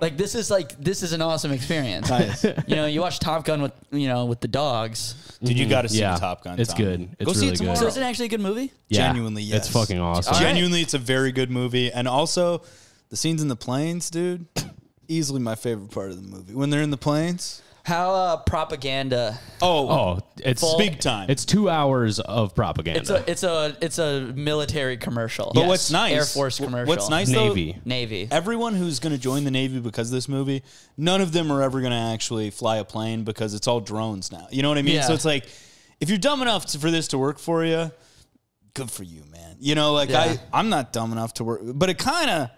Speaker 3: this is an awesome experience.
Speaker 2: Nice.
Speaker 3: You know, you watch Top Gun with the dogs.
Speaker 2: Dude, you got to see
Speaker 1: Yeah.
Speaker 2: Top Gun.
Speaker 1: It's
Speaker 2: Tommy.
Speaker 1: good. It's
Speaker 2: Go see
Speaker 1: really
Speaker 2: it
Speaker 1: good.
Speaker 2: tomorrow.
Speaker 3: So is it actually a good movie?
Speaker 1: Yeah.
Speaker 2: Genuinely, yes.
Speaker 1: It's fucking awesome.
Speaker 3: All right.
Speaker 2: Genuinely, it's a very good movie. And also, the scenes in the planes, dude, easily my favorite part of the movie. When they're in the planes.
Speaker 3: How propaganda?
Speaker 1: Oh, it's
Speaker 2: big time.
Speaker 1: It's 2 hours of propaganda.
Speaker 3: It's a military commercial.
Speaker 2: But
Speaker 1: Yes.
Speaker 2: what's nice,
Speaker 3: Air Force commercial.
Speaker 2: What's nice though,
Speaker 1: Navy.
Speaker 2: everyone who's going to join the Navy because of this movie, none of them are ever going to actually fly a plane because it's all drones now. You know what I mean?
Speaker 3: Yeah.
Speaker 2: So it's like, if you're dumb enough for this to work for you, good for you, man. You know, like
Speaker 3: Yeah.
Speaker 2: I'm not dumb enough to work, but it kind of.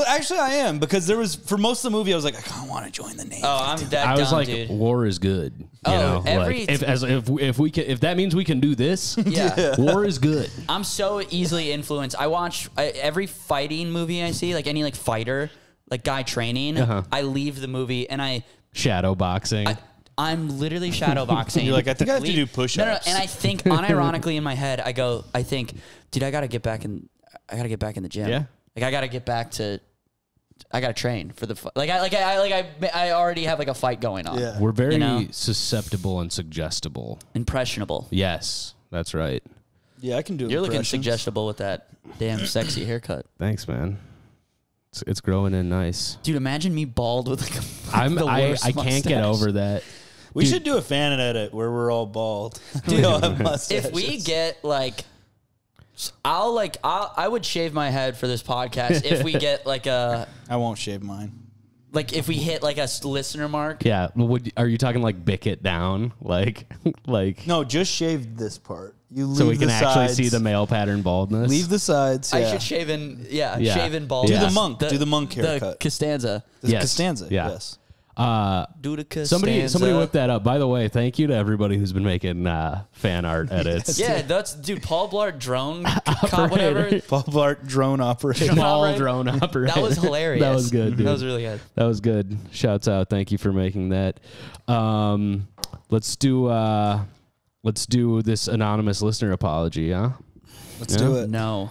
Speaker 2: Actually, I am, because there was, for most of the movie, I was like, I kind of want to join the Navy.
Speaker 3: Oh, I'm that
Speaker 1: I was
Speaker 3: dumb,
Speaker 1: like,
Speaker 3: dude.
Speaker 1: war is good. You
Speaker 3: Oh,
Speaker 1: know,
Speaker 3: every-
Speaker 1: like, if that means we can do this,
Speaker 3: Yeah.
Speaker 1: war is good.
Speaker 3: I'm so easily influenced. I watch every fighting movie I see, like any like fighter, like guy training. I leave the movie and
Speaker 1: Shadow boxing.
Speaker 3: I'm literally shadow boxing.
Speaker 2: You're like, I think I have to do push-ups.
Speaker 3: No, and I think unironically in my head, I think, dude, I gotta get back in the gym.
Speaker 1: Yeah.
Speaker 3: Like I gotta train for the I already have like a fight going on.
Speaker 2: Yeah.
Speaker 1: We're very
Speaker 3: You know?
Speaker 1: susceptible and suggestible.
Speaker 3: Impressionable.
Speaker 1: Yes, that's right.
Speaker 2: Yeah, I can do
Speaker 3: You're looking
Speaker 2: impressions.
Speaker 3: suggestible with that damn sexy haircut.
Speaker 1: Thanks, man. It's growing in nice.
Speaker 3: Dude, imagine me bald with like
Speaker 1: I can't get over that.
Speaker 2: We should do a fan edit where we're all bald.
Speaker 3: Dude,
Speaker 2: we all have mustaches.
Speaker 3: if we get like, I would shave my head for this podcast if we get like a.
Speaker 2: I won't shave mine.
Speaker 3: Like if we hit like a listener mark.
Speaker 1: Yeah. Are you talking like bick it down? Like.
Speaker 2: No, just shave this part. You leave
Speaker 1: so we can
Speaker 2: the
Speaker 1: actually
Speaker 2: sides.
Speaker 1: see the male pattern baldness.
Speaker 2: Leave the sides.
Speaker 3: I
Speaker 2: yeah.
Speaker 3: should shave in,
Speaker 1: Yeah.
Speaker 3: shave in bald.
Speaker 2: Do
Speaker 1: Yeah.
Speaker 2: the monk. Do the monk haircut.
Speaker 3: The Costanza.
Speaker 2: The
Speaker 1: Yes.
Speaker 2: Costanza.
Speaker 1: Yeah.
Speaker 2: Yes.
Speaker 3: Do the Costanza.
Speaker 1: Somebody whip that up. By the way, thank you to everybody who's been making fan art edits.
Speaker 3: Yeah, that's dude. Paul Blart drone cop, whatever.
Speaker 2: Paul Blart drone operator.
Speaker 1: Small drone operator.
Speaker 3: That was hilarious.
Speaker 1: That was good, dude.
Speaker 3: That was really good.
Speaker 1: That was good. Shouts out. Thank you for making that. Let's do this anonymous listener apology, huh?
Speaker 2: Let's do it.
Speaker 3: No.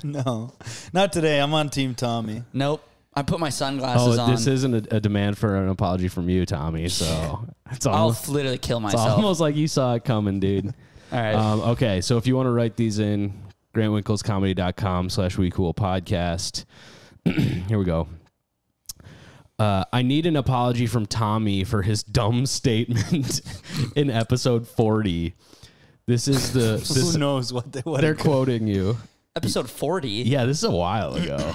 Speaker 2: No, not today. I'm on Team Tommy.
Speaker 3: Nope. I put my sunglasses on.
Speaker 1: This isn't a demand for an apology from you, Tommy. So it's almost,
Speaker 3: I'll literally kill
Speaker 1: it's
Speaker 3: myself.
Speaker 1: almost like you saw it coming, dude.
Speaker 3: All right.
Speaker 1: Okay, so if you want to write these in, grantwinklescomedy.com/WeCoolPodcast. Here we go. I need an apology from Tommy for his dumb statement in episode 40. This is the...
Speaker 2: Who knows what
Speaker 1: they're quoting you.
Speaker 3: Episode 40.
Speaker 1: Yeah, this is a while ago.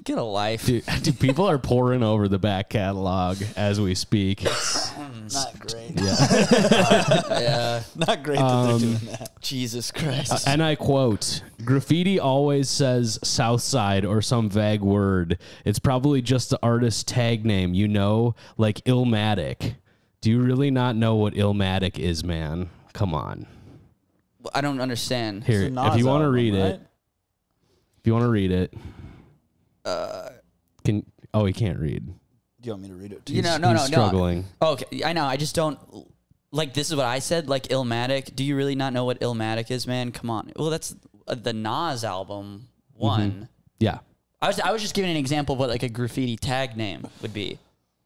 Speaker 3: Get a life.
Speaker 1: Dude, people are pouring over the back catalog as we speak.
Speaker 2: Not great.
Speaker 3: Yeah.
Speaker 2: Not great that they're doing that.
Speaker 3: Jesus Christ.
Speaker 1: And I quote, graffiti always says Southside or some vague word. It's probably just the artist's tag name, you know, like Illmatic. Do you really not know what Illmatic is, man? Come on.
Speaker 3: I don't understand.
Speaker 1: Here,
Speaker 2: It's a Nas
Speaker 1: if you want to
Speaker 2: album,
Speaker 1: read
Speaker 2: right?
Speaker 1: it. If you want to read it. He can't read.
Speaker 2: Do you want me to read it?
Speaker 3: You know,
Speaker 1: He's struggling.
Speaker 3: No. Okay, I know. I just don't like. This is what I said. Like Illmatic. Do you really not know what Illmatic is, man? Come on. Well, that's the Nas album. One.
Speaker 1: Yeah.
Speaker 3: I was just giving an example of what like a graffiti tag name would be.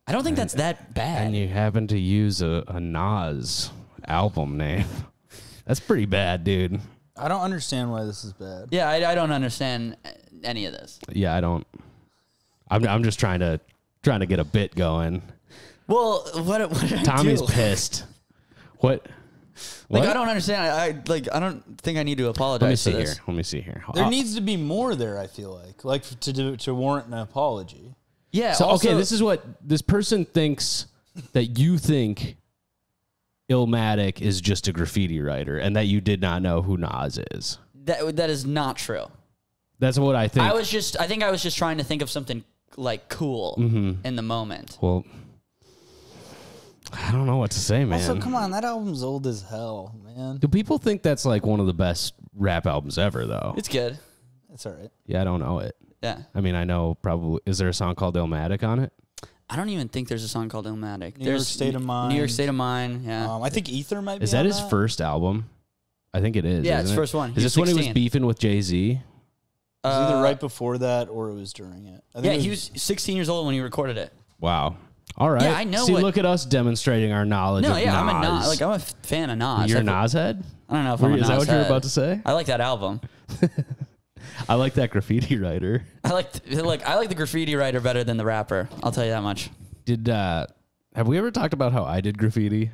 Speaker 3: I don't think that's that bad.
Speaker 1: And you happen to use a Nas album name. That's pretty bad, dude.
Speaker 2: I don't understand why this is bad.
Speaker 3: Yeah, I don't understand any of this.
Speaker 1: Yeah, I don't. I'm just trying to get a bit going.
Speaker 3: Well, what did I
Speaker 1: Tommy's
Speaker 3: do?
Speaker 1: pissed. What?
Speaker 3: Like
Speaker 1: What?
Speaker 3: I don't understand. I don't think I need to apologize.
Speaker 1: Let me see
Speaker 3: for this.
Speaker 1: here. Let me see here.
Speaker 2: There needs to be more there. I feel like to warrant an apology.
Speaker 3: Yeah.
Speaker 1: So
Speaker 3: also,
Speaker 1: okay, this is what this person thinks that you think Illmatic is just a graffiti writer and that you did not know who Nas is.
Speaker 3: that is not true.
Speaker 1: That's what I think.
Speaker 3: I think I was just trying to think of something like cool in the moment.
Speaker 1: Well, I don't know what to say, man.
Speaker 2: Also, come on, that album's old as hell, man.
Speaker 1: Do people think that's like one of the best rap albums ever, though?
Speaker 3: It's good.
Speaker 2: It's all right.
Speaker 1: Yeah, I don't know it.
Speaker 3: Yeah.
Speaker 1: I mean, I know probably. Is there a song called Illmatic on it?
Speaker 3: I don't even think there's a song called Illmatic.
Speaker 2: New York State of Mind.
Speaker 3: New York State of Mind. Yeah.
Speaker 2: I think Ether might be.
Speaker 1: Is that
Speaker 2: on
Speaker 1: his first album? I think it is.
Speaker 3: Yeah,
Speaker 1: isn't
Speaker 3: it's
Speaker 1: it?
Speaker 3: first one.
Speaker 1: Is
Speaker 3: He
Speaker 1: this
Speaker 3: was
Speaker 1: when he was
Speaker 3: 16.
Speaker 1: beefing with Jay-Z?
Speaker 2: It was either right before that or it was during it. I think
Speaker 3: Yeah, he was 16 years old when he recorded it.
Speaker 1: Wow. All right.
Speaker 3: Yeah, I know
Speaker 1: See,
Speaker 3: what-
Speaker 1: look at us demonstrating our knowledge
Speaker 3: No,
Speaker 1: of
Speaker 3: yeah,
Speaker 1: Nas.
Speaker 3: I'm a fan of Nas.
Speaker 1: You're a Nas head?
Speaker 3: I don't know if I'm a
Speaker 1: Is
Speaker 3: Nas
Speaker 1: that what you were
Speaker 3: head.
Speaker 1: about to say?
Speaker 3: I like that album.
Speaker 1: I like that graffiti writer.
Speaker 3: I like the graffiti writer better than the rapper. I'll tell you that much.
Speaker 1: Have we ever talked about how I did graffiti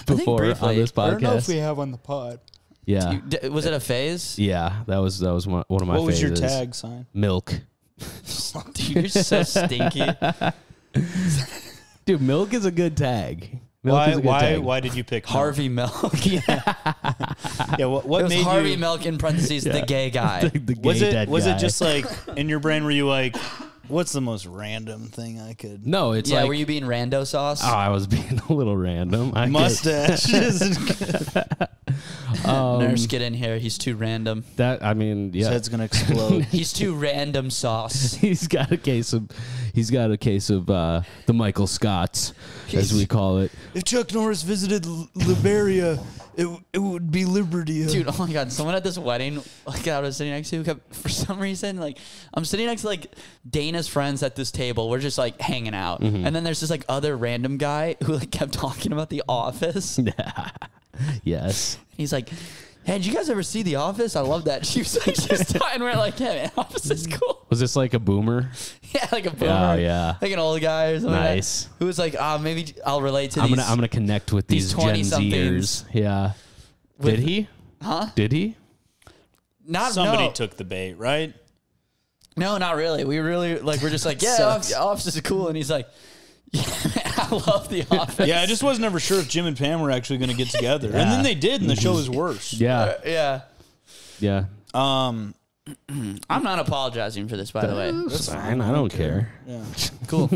Speaker 1: before
Speaker 3: briefly.
Speaker 1: on this
Speaker 2: I don't know if
Speaker 1: podcast?
Speaker 2: we have on the pod.
Speaker 1: Yeah.
Speaker 3: Was it a phase?
Speaker 1: Yeah, that was one of my
Speaker 2: What was your
Speaker 1: phases.
Speaker 2: tag sign?
Speaker 1: Milk.
Speaker 3: Dude, you're so stinky.
Speaker 1: Dude, milk is a good tag. Milk is a good tag.
Speaker 2: Why did you pick
Speaker 3: Harvey Milk.
Speaker 2: Yeah, what
Speaker 3: It was
Speaker 2: made
Speaker 3: Harvey
Speaker 2: you?
Speaker 3: Milk in parentheses, the gay guy.
Speaker 1: The gay
Speaker 2: Was
Speaker 1: dead
Speaker 2: it
Speaker 1: guy.
Speaker 2: just like in your brain? Were you like, what's the most random thing I could?
Speaker 1: No, it's
Speaker 3: Yeah,
Speaker 1: like
Speaker 3: were you being rando sauce?
Speaker 1: Oh, I was being a little random.
Speaker 2: Mustache.
Speaker 3: Nurse, get in here. He's too random.
Speaker 1: That I mean,
Speaker 2: His
Speaker 1: yeah.
Speaker 2: head's gonna explode.
Speaker 3: He's too random sauce.
Speaker 1: He's got a case of the Michael Scotts, as we call it.
Speaker 2: If Chuck Norris visited Liberia, it would be Liberty.
Speaker 3: Dude, oh my God. Someone at this wedding, like I was sitting next to, kept, for some reason, like I'm sitting next to like Dana's friends at this table. We're just like hanging out. And then there's this like other random guy who like kept talking about The Office.
Speaker 1: Yes.
Speaker 3: He's like, Hey, did you guys ever see The Office? I love that. She was like, and we're like, yeah, man, Office is cool.
Speaker 1: Was this like a boomer?
Speaker 3: Yeah, like a boomer.
Speaker 1: Oh, yeah.
Speaker 3: Like an old guy or something.
Speaker 1: Nice.
Speaker 3: Like that, who was like, maybe I'll relate to these.
Speaker 1: I'm gonna connect with these Gen Zers. Yeah. Did he?
Speaker 3: Huh?
Speaker 1: Did he?
Speaker 2: Somebody took the bait, right?
Speaker 3: No, not really. We really we're just like, yeah, Office is cool, and he's like, yeah, I love The Office.
Speaker 2: Yeah, I just was never sure if Jim and Pam were actually going to get together, and then they did, and the show is worse.
Speaker 1: Yeah.
Speaker 3: Yeah.
Speaker 2: Um,
Speaker 3: I'm not apologizing for this, by the way.
Speaker 1: That's fine. I don't care.
Speaker 2: yeah.
Speaker 3: Cool.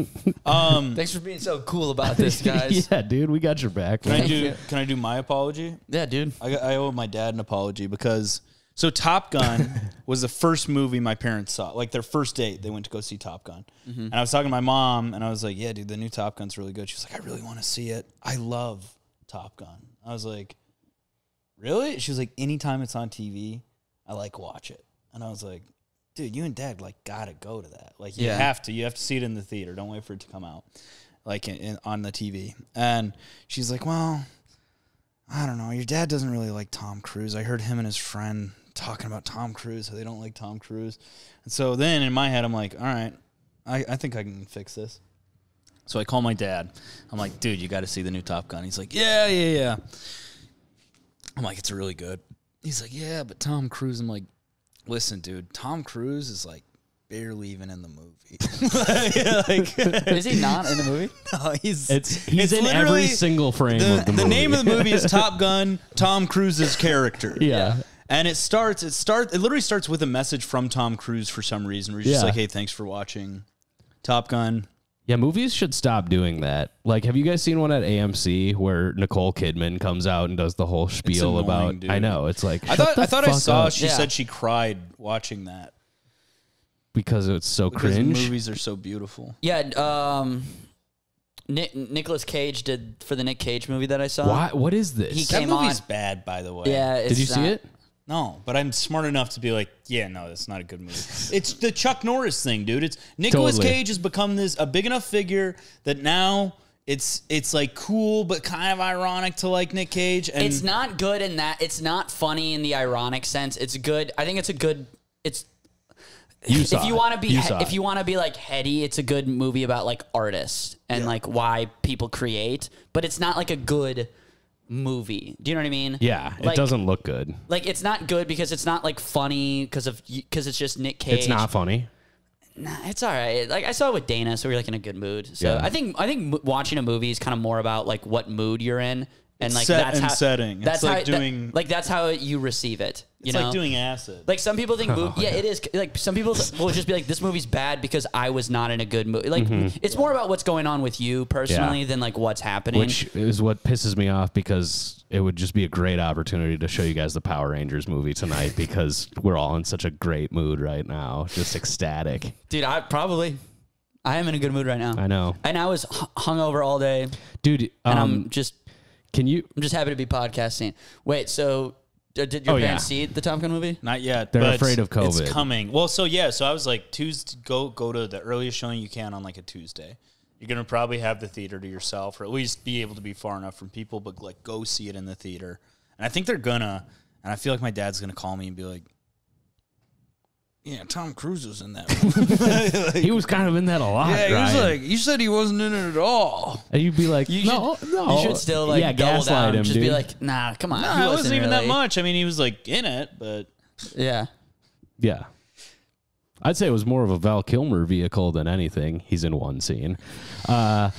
Speaker 3: Thanks for being so cool about this, guys.
Speaker 1: Yeah, dude, we got your back.
Speaker 2: Can I do my apology?
Speaker 3: Yeah, dude.
Speaker 2: I owe my dad an apology because Top Gun was the first movie my parents saw. Like their first date, they went to go see Top Gun. And I was talking to my mom, and I was like, yeah, dude, the new Top Gun's really good. She was like, I really want to see it. I love Top Gun. I was like, really? She was like, anytime it's on TV, I watch it. And I was like, dude, you and Dad gotta go to that. You have to. You have to see it in the theater. Don't wait for it to come out, on the TV. And she's like, well, I don't know. Your dad doesn't really like Tom Cruise. I heard him and his friend talking about Tom Cruise, how they don't like Tom Cruise. And so then in my head, I'm like, all right, I think I can fix this. So I call my dad. I'm like, dude, you got to see the new Top Gun. He's like, yeah. I'm like, it's really good. He's like, yeah, but Tom Cruise. I'm like, listen, dude, Tom Cruise is barely even in the movie.
Speaker 3: Is he not in the movie?
Speaker 2: No, he's
Speaker 1: in every single frame of the movie.
Speaker 2: The name of the movie is Top Gun, Tom Cruise's character.
Speaker 1: Yeah.
Speaker 2: And it literally starts with a message from Tom Cruise for some reason. We're just like, hey, thanks for watching Top Gun.
Speaker 1: Yeah, movies should stop doing that. Have you guys seen one at AMC where Nicole Kidman comes out and does the whole spiel about? Dude. I know, it's like,
Speaker 2: I thought I saw.
Speaker 1: Up.
Speaker 2: She said she cried watching that
Speaker 1: because it's so
Speaker 2: because
Speaker 1: cringe.
Speaker 2: Movies are so beautiful.
Speaker 3: Yeah, Nicolas Cage did for the Nick Cage movie that I saw.
Speaker 1: What is this?
Speaker 2: That movie's bad, by the way.
Speaker 3: Yeah,
Speaker 1: did you see it?
Speaker 2: No, but I'm smart enough to be like, yeah, no, that's not a good movie. It's the Chuck Norris thing, dude. It's Nicolas Cage has become a big enough figure that now it's cool but kind of ironic to Nick Cage. And
Speaker 3: it's not good in that. It's not funny in the ironic sense. It's good. I think it's a good. It's if you want to be heady, it's a good movie about artists and why people create. But it's not a good movie. Do you know what I mean?
Speaker 1: Yeah, it doesn't look good.
Speaker 3: It's not good because it's not funny because it's just Nick Cage.
Speaker 1: It's not funny.
Speaker 3: Nah, it's all right. I saw it with Dana, so we're in a good mood. So yeah. I think watching a movie is kind of more about what mood you're in and
Speaker 2: setting.
Speaker 3: That's
Speaker 2: it's
Speaker 3: how
Speaker 2: doing
Speaker 3: that's how you receive it. You
Speaker 2: it's
Speaker 3: know?
Speaker 2: like doing acid.
Speaker 3: Some people think it is. Some people will just be this movie's bad because I was not in a good mood. It's more about what's going on with you personally than what's happening.
Speaker 1: Which is what pisses me off because it would just be a great opportunity to show you guys the Power Rangers movie tonight because we're all in such a great mood right now, just ecstatic.
Speaker 3: Dude, I am in a good mood right now.
Speaker 1: I know.
Speaker 3: And I was hungover all day,
Speaker 1: dude.
Speaker 3: And I'm just happy to be podcasting. Wait, so. Did your parents see the Top Gun movie?
Speaker 2: Not yet.
Speaker 1: They're afraid of COVID.
Speaker 2: It's coming. Well, so I was Tuesday, go to the earliest showing you can on a Tuesday. You're going to probably have the theater to yourself or at least be able to be far enough from people, but go see it in the theater. And I think they're gonna, and I feel like my dad's going to call me and be like, yeah, Tom Cruise was in that movie.
Speaker 1: He was kind of in that a lot.
Speaker 2: Yeah, he
Speaker 1: Ryan.
Speaker 2: was you said he wasn't in it at all.
Speaker 1: And you'd be like, no.
Speaker 3: You should still double
Speaker 1: gaslight
Speaker 3: down.
Speaker 1: him,
Speaker 3: just
Speaker 1: dude.
Speaker 3: be like, nah, come on.
Speaker 2: Nah, it wasn't even that much. I mean, he was in it, but
Speaker 3: yeah.
Speaker 1: I'd say it was more of a Val Kilmer vehicle than anything. He's in one scene. I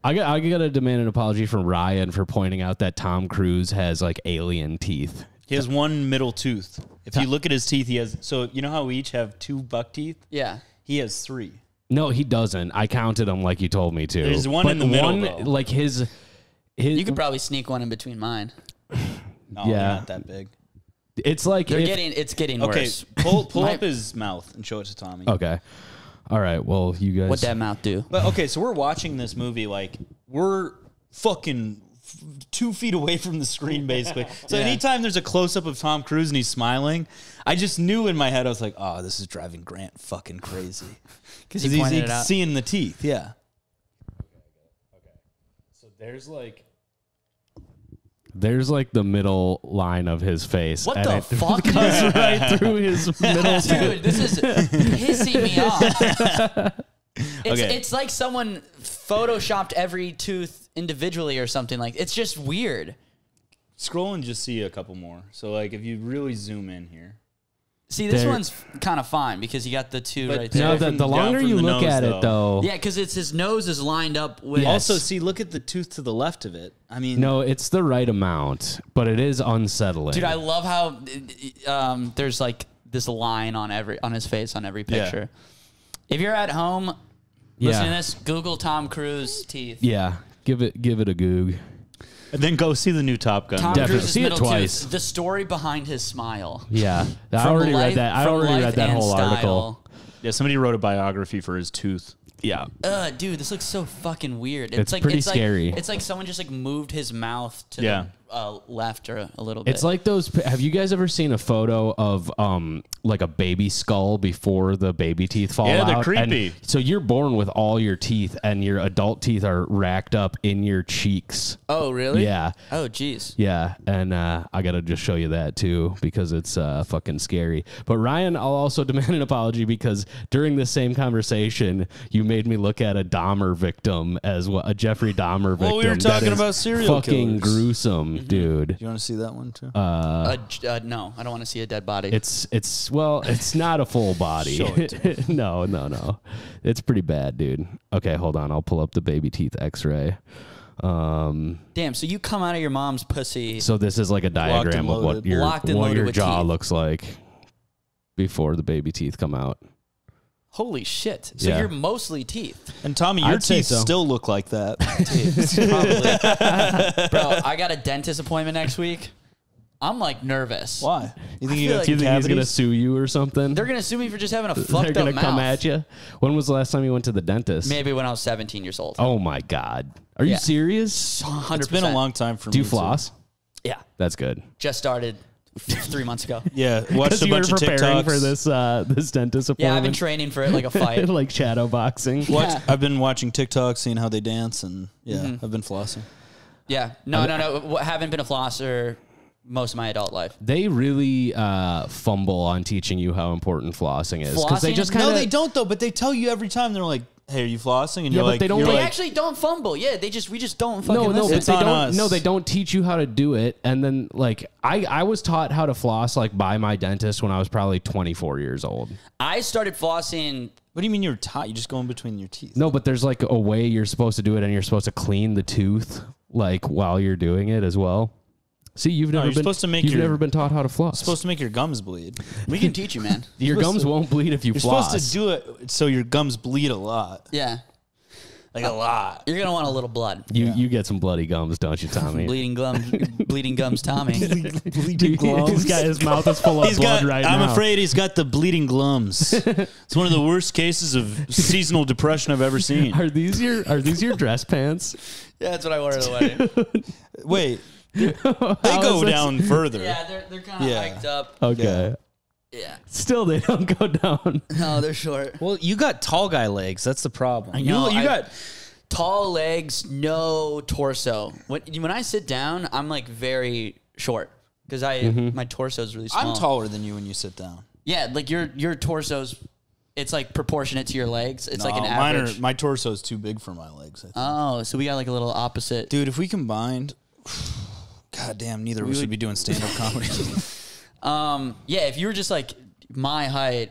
Speaker 1: got to demand an apology from Ryan for pointing out that Tom Cruise has alien teeth.
Speaker 2: He has one middle tooth. If you look at his teeth, he has... So, you know how we each have 2 buck teeth?
Speaker 3: Yeah.
Speaker 2: He has 3.
Speaker 1: No, he doesn't. I counted them like you told me to.
Speaker 2: There's one in the middle, though.
Speaker 1: His...
Speaker 3: You could probably sneak one in between mine.
Speaker 2: No, they're not that big.
Speaker 1: It's
Speaker 3: it's getting worse.
Speaker 2: Okay, pull up his mouth and show it to Tommy.
Speaker 1: Okay. All right, well, you guys...
Speaker 3: What'd that mouth do?
Speaker 2: But, okay, so we're watching this movie, we're fucking... 2 feet away from the screen, basically. So anytime there's a close-up of Tom Cruise and he's smiling, I just knew in my head, I was like, oh, this is driving Grant fucking crazy. Because he's seeing the teeth, yeah.
Speaker 1: Okay. So there's There's like the middle line of his face.
Speaker 3: What
Speaker 1: and
Speaker 3: the
Speaker 1: it
Speaker 3: fuck?
Speaker 1: goes right through his middle tooth.
Speaker 3: Dude, this is pissing me off.
Speaker 2: Okay.
Speaker 3: It's like someone photoshopped every tooth individually or something. Like, it's just weird.
Speaker 2: Scroll and just see a couple more. So, like, if you really zoom in here.
Speaker 3: See, this one's kind of fine because you got the two
Speaker 2: But
Speaker 3: right there.
Speaker 1: No, the longer
Speaker 2: from
Speaker 1: you
Speaker 2: the
Speaker 1: look
Speaker 2: nose,
Speaker 1: at it, though.
Speaker 3: Yeah, because it's his nose is lined up with.
Speaker 1: Yes.
Speaker 2: Also, see, look at the tooth to the left of it. I mean,
Speaker 1: No, it's the right amount, but it is unsettling.
Speaker 3: Dude, I love how there's like this line on his face on every picture. If you're at home listening to this, Google Tom Cruise teeth.
Speaker 1: Yeah, give it a goog.
Speaker 2: and then go see the new Top Gun.
Speaker 3: Tom
Speaker 1: Definitely.
Speaker 3: Cruise's
Speaker 1: See it
Speaker 3: middle
Speaker 1: twice.
Speaker 3: tooth. The story behind his smile.
Speaker 1: Yeah, I
Speaker 3: From
Speaker 1: already
Speaker 3: life-
Speaker 1: read that. I
Speaker 3: from
Speaker 1: already
Speaker 3: life
Speaker 1: read that
Speaker 3: and
Speaker 1: whole
Speaker 3: style.
Speaker 1: article.
Speaker 2: Yeah, somebody wrote a biography for his tooth.
Speaker 1: Yeah,
Speaker 3: Dude, this looks so fucking weird.
Speaker 1: It's pretty scary.
Speaker 3: It's like someone just like moved his mouth to
Speaker 2: Yeah.
Speaker 3: the left or a little bit.
Speaker 1: it's like those. Have you guys ever seen a photo of like a baby skull before the baby teeth fall out?
Speaker 2: Yeah, they're
Speaker 1: And
Speaker 2: creepy.
Speaker 1: so you're born with all your teeth, and your adult teeth are racked up in your cheeks.
Speaker 3: Oh, really?
Speaker 1: Yeah.
Speaker 3: Oh, jeez.
Speaker 1: Yeah, and I gotta just show you that too because it's fucking scary. But Ryan, I'll also demand an apology because during this same conversation, you made me look at a Dahmer victim as well, a Jeffrey Dahmer victim.
Speaker 2: Well, we were
Speaker 1: that
Speaker 2: talking
Speaker 1: is
Speaker 2: about serial
Speaker 1: fucking
Speaker 2: killers.
Speaker 1: gruesome, dude.
Speaker 2: You want to see that one too?
Speaker 3: No, I don't want to see a dead body.
Speaker 1: It's not a full body.
Speaker 2: Show it
Speaker 1: No. It's pretty bad, dude. Okay, hold on. I'll pull up the baby teeth X-ray.
Speaker 3: Damn, so you come out of your mom's pussy.
Speaker 1: So this is like a diagram of what
Speaker 2: loaded.
Speaker 1: your
Speaker 3: Locked and loaded with
Speaker 1: jaw
Speaker 3: teeth.
Speaker 1: looks like before the baby teeth come out.
Speaker 3: Holy shit. So
Speaker 1: Yeah.
Speaker 3: you're mostly teeth.
Speaker 2: And Tommy, your
Speaker 1: I'd say
Speaker 2: teeth
Speaker 1: so.
Speaker 2: still look like that.
Speaker 3: Probably. Bro, I got a dentist appointment next week. I'm like nervous.
Speaker 2: Why? You think
Speaker 3: I
Speaker 2: you
Speaker 3: feel
Speaker 2: got
Speaker 3: like-
Speaker 1: Do you
Speaker 2: two
Speaker 1: think he's gonna
Speaker 2: cavities?
Speaker 1: sue you or something?
Speaker 3: They're going to sue me for just having a
Speaker 1: They're
Speaker 3: fucked
Speaker 1: gonna
Speaker 3: up mouth.
Speaker 1: come at you. When was the last time you went to the dentist?
Speaker 3: Maybe when I was 17 years old.
Speaker 1: Oh my god, are you
Speaker 3: Yeah.
Speaker 1: serious?
Speaker 3: 100%.
Speaker 2: It's been a long time for me.
Speaker 1: Do you
Speaker 2: too.
Speaker 1: floss?
Speaker 3: Yeah.
Speaker 1: That's good.
Speaker 3: Just started 3 months ago.
Speaker 2: Yeah, watched
Speaker 1: Because
Speaker 2: a
Speaker 1: you were
Speaker 2: bunch of
Speaker 1: preparing
Speaker 2: TikToks.
Speaker 1: for this dentist appointment.
Speaker 3: Yeah, I've been training for it like a fight.
Speaker 1: like shadow boxing.
Speaker 3: Yeah.
Speaker 2: I've been watching TikTok, seeing how they dance, and
Speaker 3: Mm-hmm.
Speaker 2: I've been flossing.
Speaker 3: Yeah. No. Haven't been a flosser most of my adult life.
Speaker 1: They really fumble on teaching you how important flossing is because they
Speaker 3: Flossing?
Speaker 1: just kind of
Speaker 2: No, they don't though. But they tell you every time. They're like, "Hey, are you flossing?" And
Speaker 1: Yeah,
Speaker 2: you're
Speaker 1: but
Speaker 2: like,
Speaker 1: they don't
Speaker 2: you're
Speaker 3: They
Speaker 1: like-
Speaker 3: actually don't fumble. Yeah, we just don't fucking
Speaker 1: No,
Speaker 3: listen.
Speaker 1: but
Speaker 2: It's
Speaker 1: they
Speaker 2: on
Speaker 1: don't.
Speaker 2: us.
Speaker 1: No, they don't teach you how to do it. And then, like, I was taught how to floss like by my dentist when I was probably 24 years old.
Speaker 3: I started flossing.
Speaker 2: What do you mean you're taught? You just go in between your teeth.
Speaker 1: No, but there's like a way you're supposed to do it, and you're supposed to clean the tooth like while you're doing it as well. See, you've never
Speaker 2: you're
Speaker 1: been
Speaker 2: supposed to make
Speaker 1: you've
Speaker 2: your-
Speaker 1: never been taught how to floss.
Speaker 2: You're supposed to make your gums bleed.
Speaker 3: We can teach you, man.
Speaker 1: Your gums won't bleed if you
Speaker 2: You're
Speaker 1: floss.
Speaker 2: supposed to do it so your gums bleed a lot,
Speaker 3: Yeah.
Speaker 2: like a lot.
Speaker 3: You're gonna want a little blood.
Speaker 1: You get some bloody gums, don't you, Tommy?
Speaker 3: Bleeding gums, Tommy.
Speaker 1: Dude, he's got his mouth is full of blood right now.
Speaker 2: I'm afraid he's got the bleeding glums. It's one of the worst cases of seasonal depression I've ever seen.
Speaker 1: Are these your dress pants?
Speaker 3: Yeah, that's what I wore at the wedding.
Speaker 2: Wait, they
Speaker 1: How
Speaker 2: go
Speaker 1: is this-
Speaker 2: down further.
Speaker 3: Yeah, they're kind of
Speaker 2: Yeah.
Speaker 3: hiked up.
Speaker 1: Okay.
Speaker 3: Yeah.
Speaker 1: Still, they don't go down.
Speaker 3: No, they're short.
Speaker 2: Well, you got tall guy legs. That's the problem.
Speaker 3: I know,
Speaker 2: You
Speaker 3: I-
Speaker 2: got
Speaker 3: Tall legs, no torso. When I sit down, I'm like very short because my torso is really small.
Speaker 2: I'm taller than you when you sit down.
Speaker 3: Yeah, like your torso's, it's like proportionate to your legs. It's like an average.
Speaker 2: My torso is too big for my legs. I think.
Speaker 3: Oh, so we got like a little opposite.
Speaker 2: Dude, if we combined, god damn, neither of us would be doing stand-up comedy.
Speaker 3: Yeah, if you were just like my height,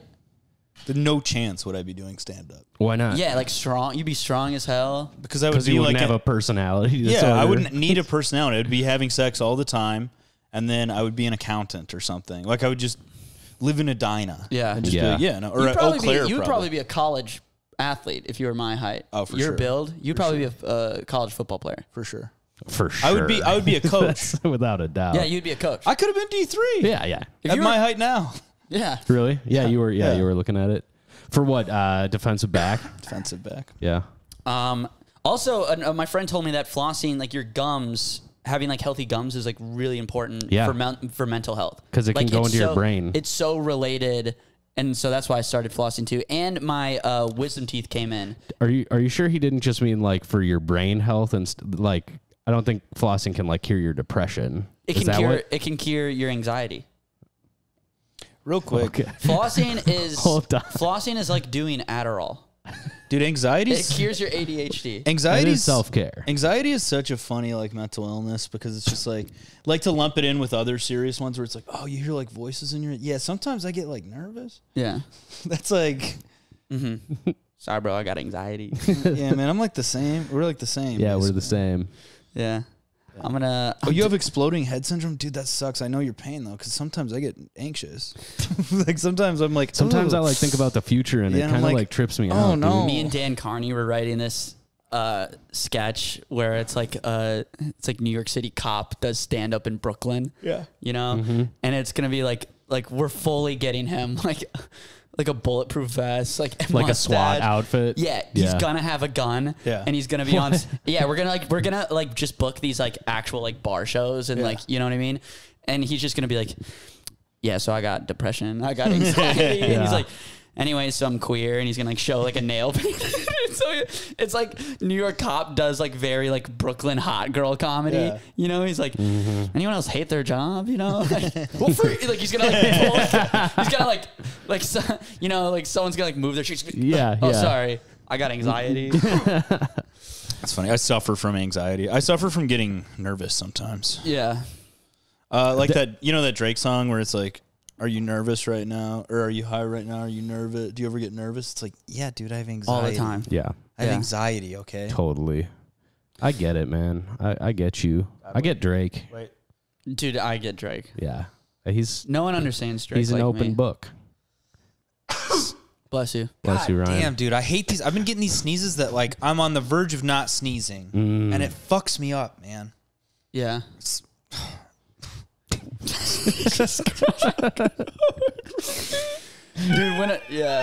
Speaker 2: There's no chance would I be doing stand-up
Speaker 1: Why not?
Speaker 3: yeah, like strong, you'd be strong as hell.
Speaker 2: because I would
Speaker 1: Because
Speaker 2: be
Speaker 1: you
Speaker 2: like
Speaker 1: wouldn't have a personality.
Speaker 2: yeah, I
Speaker 1: disorder.
Speaker 2: wouldn't need a personality. I'd be having sex all the time, and then I would be an accountant or something. Like I would just live in a diner.
Speaker 3: Yeah.
Speaker 2: and just
Speaker 1: Yeah.
Speaker 2: be like, yeah, no, or
Speaker 3: You'd
Speaker 2: at
Speaker 3: probably,
Speaker 2: Eau Claire.
Speaker 3: be, you'd probably be a college athlete if you were my height.
Speaker 2: Oh, for
Speaker 3: your
Speaker 2: sure.
Speaker 3: build, you'd probably be a college football player.
Speaker 2: for sure.
Speaker 1: For sure.
Speaker 2: I would be a coach.
Speaker 1: That's without a doubt.
Speaker 3: Yeah, you'd be a coach.
Speaker 2: I could have been D3.
Speaker 1: yeah, yeah.
Speaker 3: If
Speaker 2: At
Speaker 3: you
Speaker 2: my
Speaker 3: were-
Speaker 2: height now.
Speaker 3: Yeah.
Speaker 1: Really? Yeah, you were. Yeah,
Speaker 2: Yeah.
Speaker 1: you were looking at it. For what? Defensive back.
Speaker 2: Defensive back.
Speaker 1: Yeah.
Speaker 3: Also, my friend told me that flossing, like your gums, having like healthy gums, is like really important
Speaker 1: Yeah.
Speaker 3: for mental health
Speaker 1: 'Cause it can
Speaker 3: Like,
Speaker 1: go
Speaker 3: it's
Speaker 1: into your brain.
Speaker 3: It's so related, and so that's why I started flossing too. And my wisdom teeth came in.
Speaker 1: Are you sure he didn't just mean like for your brain health and like? I don't think flossing can like cure your depression.
Speaker 3: It can cure your anxiety.
Speaker 2: Real quick,
Speaker 1: Okay.
Speaker 3: Flossing is like doing Adderall.
Speaker 2: dude, anxiety.
Speaker 3: It cures your ADHD.
Speaker 2: Anxiety is
Speaker 1: self-care.
Speaker 2: Anxiety is such a funny like mental illness because it's just like to lump it in with other serious ones where it's like, oh, you hear like voices in your sometimes I get like nervous.
Speaker 3: Yeah.
Speaker 2: That's like
Speaker 3: Sorry, bro, I got anxiety.
Speaker 2: yeah, man, I'm like the same. We're like the same.
Speaker 1: Yeah,
Speaker 2: basically.
Speaker 1: we're the same.
Speaker 3: Yeah. I'm gonna.
Speaker 2: Oh, you have exploding head syndrome, dude. That sucks. I know your pain though, because sometimes I get anxious. Like sometimes I'm like,
Speaker 1: sometimes I like think about the future and it kind of like trips me out.
Speaker 2: Oh no!
Speaker 3: Me and Dan Carney were writing this sketch where it's like New York City cop does stand up in Brooklyn.
Speaker 2: Yeah,
Speaker 3: you know, and it's gonna be like we're fully getting him like a bulletproof vest, like
Speaker 1: a SWAT outfit.
Speaker 3: Yeah, he's gonna have a gun.
Speaker 2: Yeah,
Speaker 3: and he's gonna be on. Yeah, we're gonna just book these like actual like bar shows and like you know what I mean. And he's just gonna be like, yeah, so I got depression, I got anxiety. And he's like, anyway, so I'm queer, and he's gonna like show like a nail paint. So it's like New York cop does like very like Brooklyn hot girl comedy. Yeah. You know, he's like, anyone else hate their job? You know, like, well, like he's gonna like pull, he's gonna like so, you know, like someone's gonna like move their shoes. Oh, sorry, I got anxiety.
Speaker 2: That's funny. I suffer from anxiety. I suffer from getting nervous sometimes.
Speaker 3: Yeah.
Speaker 2: Like that, you know, that Drake song where it's like, are you nervous right now? Or are you high right now? Are you nervous? Do you ever get nervous? It's like, yeah, dude, I have anxiety.
Speaker 3: All the time.
Speaker 1: Yeah.
Speaker 2: I have anxiety, okay?
Speaker 1: Totally. I get it, man. I get you. I get Drake.
Speaker 2: Wait.
Speaker 3: Dude, I get Drake.
Speaker 1: Yeah.
Speaker 3: No one understands Drake.
Speaker 1: He's an open book.
Speaker 3: Bless you.
Speaker 1: Bless you, Ryan.
Speaker 2: Damn, dude, I hate these. I've been getting these sneezes that like I'm on the verge of not sneezing. And it fucks me up, man.
Speaker 3: Yeah. Dude,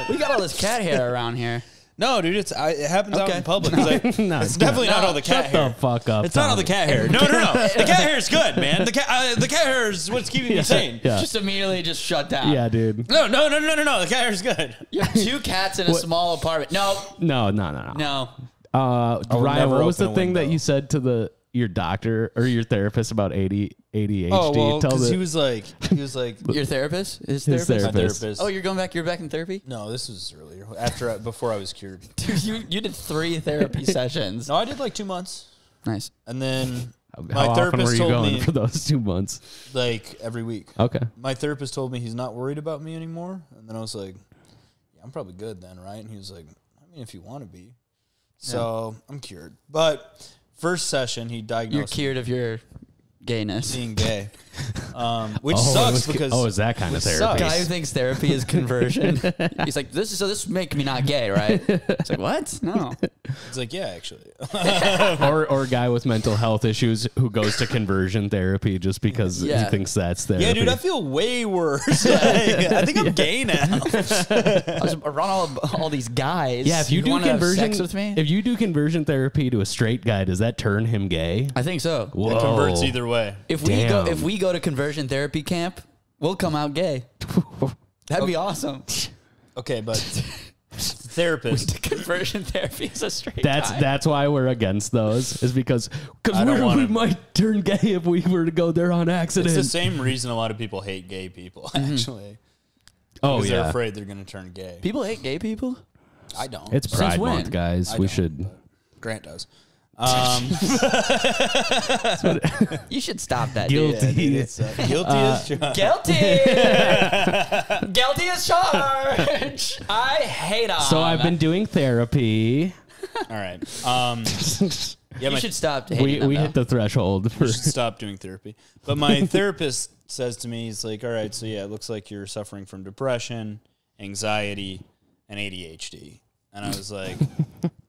Speaker 3: we got all this cat hair around here.
Speaker 2: No, dude, it happens out in public. It's definitely not all the cat
Speaker 1: Shut
Speaker 2: hair.
Speaker 1: the fuck up.
Speaker 2: It's not all the cat hair. No. The cat hair is good, man. The cat hair is what's keeping me sane.
Speaker 1: Yeah.
Speaker 3: Just immediately just shut down.
Speaker 1: Yeah, dude.
Speaker 2: No. The cat hair is good.
Speaker 3: You have two cats in a small apartment. No.
Speaker 1: No. Ryan, what was the thing that you said to your doctor or your therapist about ADHD?
Speaker 2: Oh, well, because he was like,
Speaker 3: your therapist? His
Speaker 1: therapist?
Speaker 2: My therapist.
Speaker 3: Oh, you're back in therapy?
Speaker 2: No, this was earlier. Before I was cured.
Speaker 3: Dude, you did 3 therapy sessions.
Speaker 2: No, I did like 2 months.
Speaker 3: Nice.
Speaker 2: And then
Speaker 1: How
Speaker 2: my therapist
Speaker 1: often were you
Speaker 2: told
Speaker 1: going
Speaker 2: me
Speaker 1: for those 2 months?
Speaker 2: like every week.
Speaker 1: Okay.
Speaker 2: My therapist told me he's not worried about me anymore. And then I was like, yeah, I'm probably good then, right? And he was like, I mean, if you want to be. So I'm cured. But first session, he diagnosed
Speaker 3: You're cured of your gayness.
Speaker 2: being gay, which sucks because
Speaker 1: is that kind of therapy?
Speaker 2: sucks.
Speaker 3: Guy who thinks therapy is conversion. He's like, this make me not gay, right? It's like, what? No.
Speaker 2: It's like, yeah, actually.
Speaker 1: or a guy with mental health issues who goes to conversion therapy just because he thinks that's therapy.
Speaker 2: Yeah, dude, I feel way worse. I think I'm gay now.
Speaker 3: I was around all these guys.
Speaker 1: Yeah, if you do
Speaker 3: wanna have
Speaker 1: conversion,
Speaker 3: sex with me?
Speaker 1: if you do conversion therapy to a straight guy, does that turn him gay?
Speaker 3: I think so.
Speaker 2: It converts either way.
Speaker 3: If
Speaker 1: Damn.
Speaker 3: we go to conversion therapy camp, we'll come out gay. That'd be awesome.
Speaker 2: Okay, but therapist.
Speaker 3: Conversion therapy is a straight guy.
Speaker 1: That's why we're against those, is because we might turn gay if we were to go there on accident.
Speaker 2: It's the same reason a lot of people hate gay people, actually.
Speaker 1: Oh,
Speaker 2: Because
Speaker 1: yeah.
Speaker 2: they're afraid they're going to turn gay.
Speaker 3: People hate gay people?
Speaker 2: I don't.
Speaker 1: It's
Speaker 3: Since
Speaker 1: Pride
Speaker 3: when?
Speaker 1: Month, guys.
Speaker 2: I
Speaker 1: We
Speaker 2: don't,
Speaker 1: should.
Speaker 2: but Grant does.
Speaker 3: You should stop that.
Speaker 1: Guilty.
Speaker 3: Dude.
Speaker 2: Guilty as charged.
Speaker 3: Guilty. Guilty as charged. I hate him.
Speaker 1: So I've been doing therapy.
Speaker 2: All right.
Speaker 3: You should stop hating them,
Speaker 1: We
Speaker 3: though.
Speaker 1: hit the threshold for
Speaker 2: should stop doing therapy. But my therapist says to me, he's like, all right, so yeah, it looks like you're suffering from depression, anxiety, and ADHD. And I was like,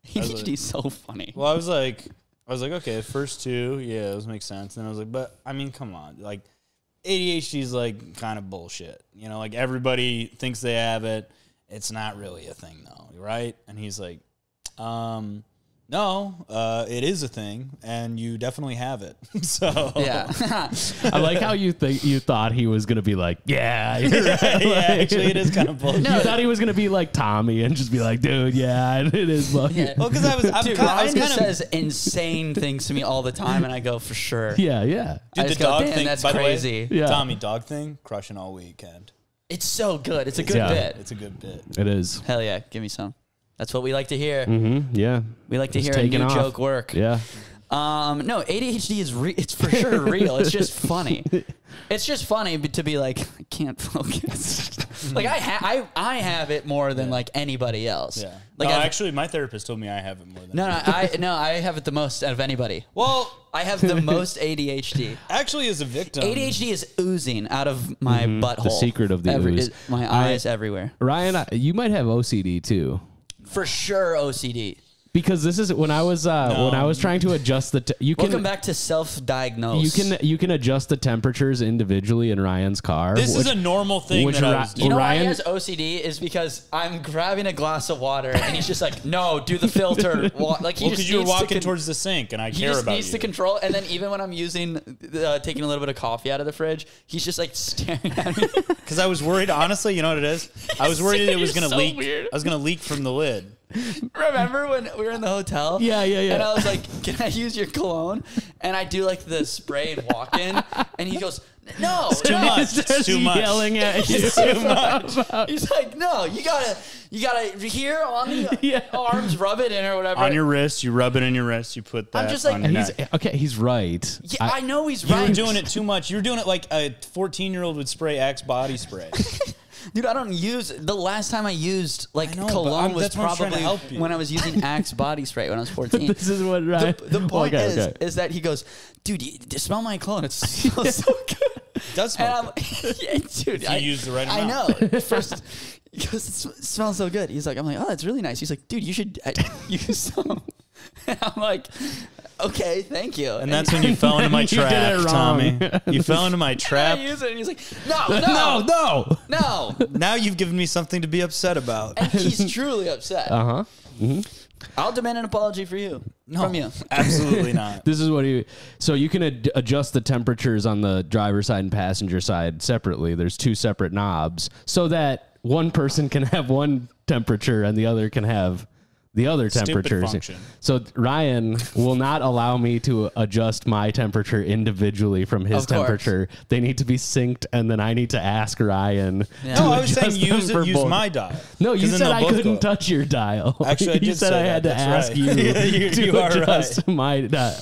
Speaker 3: ADHD's so funny.
Speaker 2: well, I was like, okay, the first 2, yeah, those make sense. And I was like, but I mean, come on, like ADHD is like kind of bullshit. You know, like everybody thinks they have it. It's not really a thing though, right? And he's like, No, it is a thing, and you definitely have it. So
Speaker 3: Yeah.
Speaker 1: I like how you thought he was gonna be like, yeah, you're right.
Speaker 2: yeah, actually, it is kind of bullshit.
Speaker 1: You thought he was gonna be like Tommy and just be like, dude, yeah, it is bullshit.
Speaker 3: Yeah.
Speaker 2: Well, because
Speaker 3: Ryan just says insane things to me all the time, and I go, for sure.
Speaker 1: Yeah, yeah.
Speaker 2: Dude,
Speaker 3: I
Speaker 2: the
Speaker 3: just go,
Speaker 2: dog
Speaker 3: damn,
Speaker 2: thing.
Speaker 3: that's
Speaker 2: by
Speaker 3: crazy.
Speaker 2: The way,
Speaker 1: Yeah.
Speaker 2: Tommy dog thing, crushing all weekend.
Speaker 3: It's so good. It's a good
Speaker 1: Yeah.
Speaker 3: bit.
Speaker 2: It's a good bit.
Speaker 1: It is.
Speaker 3: Hell yeah, give me some. That's what we like to hear.
Speaker 1: Yeah.
Speaker 3: We like to
Speaker 1: It's
Speaker 3: hear a
Speaker 1: taking
Speaker 3: new
Speaker 1: off.
Speaker 3: joke work.
Speaker 1: Yeah.
Speaker 3: No, ADHD is it's for sure real. It's just funny. It's just funny to be like, I can't focus. Like I have it more than like anybody else.
Speaker 2: Yeah.
Speaker 3: Like
Speaker 2: no,
Speaker 3: I've-
Speaker 2: actually, my therapist told me I have it more than.
Speaker 3: I have it the most out of anybody.
Speaker 2: Well,
Speaker 3: I have the most ADHD.
Speaker 2: actually, as a victim,
Speaker 3: ADHD is oozing out of my butthole.
Speaker 1: The secret of the ooze.
Speaker 3: My eyes everywhere.
Speaker 1: Ryan, you might have OCD too.
Speaker 3: For sure OCD.
Speaker 1: Because this is when I was trying to adjust the
Speaker 3: Welcome back to self-diagnose.
Speaker 1: you can adjust the temperatures individually in Ryan's car.
Speaker 2: this is a normal thing that I was doing.
Speaker 3: You know why he
Speaker 1: Ryan-
Speaker 3: has OCD is because I'm grabbing a glass of water and he's just like, no, do the filter. Like he
Speaker 2: Well,
Speaker 3: just
Speaker 2: because you were
Speaker 3: needs to
Speaker 2: walking towards the sink, and I
Speaker 3: he
Speaker 2: care
Speaker 3: just
Speaker 2: about
Speaker 3: needs
Speaker 2: you.
Speaker 3: to control. And then even when I'm taking a little bit of coffee out of the fridge, he's just like staring at me.
Speaker 2: Because I was worried. Honestly, you know what it is? I was worried it was going to
Speaker 3: so
Speaker 2: leak.
Speaker 3: weird.
Speaker 2: I was going to leak from the lid.
Speaker 3: Remember when we were in the hotel?
Speaker 1: Yeah.
Speaker 3: And I was like, can I use your cologne? And I do like the spray and walk in. And he goes, no.
Speaker 2: Too much. It's too much.
Speaker 1: Yelling at you.
Speaker 2: It's too much.
Speaker 3: He's like, no, you gotta here on the arms, rub it in or whatever.
Speaker 2: On your wrist, you rub it in your wrist. You put that.
Speaker 3: I'm just like-
Speaker 2: on your
Speaker 1: He's
Speaker 2: neck.
Speaker 1: okay. He's right.
Speaker 3: Yeah, I know he's
Speaker 2: You
Speaker 3: right.
Speaker 2: were doing it too much. You were doing it like a 14-year-old would spray Axe body spray.
Speaker 3: Dude, I don't use the last time I used like
Speaker 2: I know, but
Speaker 3: cologne was
Speaker 2: that's why I'm trying to
Speaker 3: probably
Speaker 2: help you.
Speaker 3: when I was using Axe body spray when I was 14.
Speaker 1: This is what Ryan.
Speaker 3: The point
Speaker 1: Okay.
Speaker 3: is that he goes, dude, smell my cologne. It smells so good.
Speaker 2: It does
Speaker 3: And
Speaker 2: smell.
Speaker 3: I'm, yeah, dude,
Speaker 2: If you use the right
Speaker 3: I
Speaker 2: amount.
Speaker 3: know. First, he goes, it smells so good. He's like, I'm like, oh, that's really nice. He's like, dude, you should use some. And I'm like, okay, thank you.
Speaker 2: And that's when you fell into my
Speaker 1: You did
Speaker 2: trap,
Speaker 1: it wrong.
Speaker 2: Tommy. You fell into my
Speaker 3: I
Speaker 2: trap.
Speaker 3: use it, and he's like, no.
Speaker 2: Now you've given me something to be upset about.
Speaker 3: And he's truly upset.
Speaker 1: Uh-huh.
Speaker 3: I'll demand an apology for you. From you.
Speaker 2: Absolutely not.
Speaker 1: This is what so you can adjust the temperatures on the driver's side and passenger side separately. There's two separate knobs so that one person can have one temperature and the other can have the other
Speaker 2: Stupid
Speaker 1: temperatures.
Speaker 2: function.
Speaker 1: So Ryan will not allow me to adjust my temperature individually from his
Speaker 3: Of course.
Speaker 1: temperature. They need to be synced, and then I need to ask Ryan.
Speaker 3: Yeah.
Speaker 1: to
Speaker 2: No, I was saying
Speaker 1: adjust them for
Speaker 2: use
Speaker 1: both.
Speaker 2: my dial.
Speaker 1: No, you
Speaker 2: 'Cause then
Speaker 1: said
Speaker 2: they'll
Speaker 1: I
Speaker 2: both
Speaker 1: couldn't
Speaker 2: go.
Speaker 1: touch your dial.
Speaker 2: Actually, I
Speaker 1: you
Speaker 2: did
Speaker 1: said
Speaker 2: say
Speaker 1: I
Speaker 2: that.
Speaker 1: had to
Speaker 2: That's
Speaker 1: ask
Speaker 2: right.
Speaker 1: you to
Speaker 2: You are
Speaker 1: adjust my dial.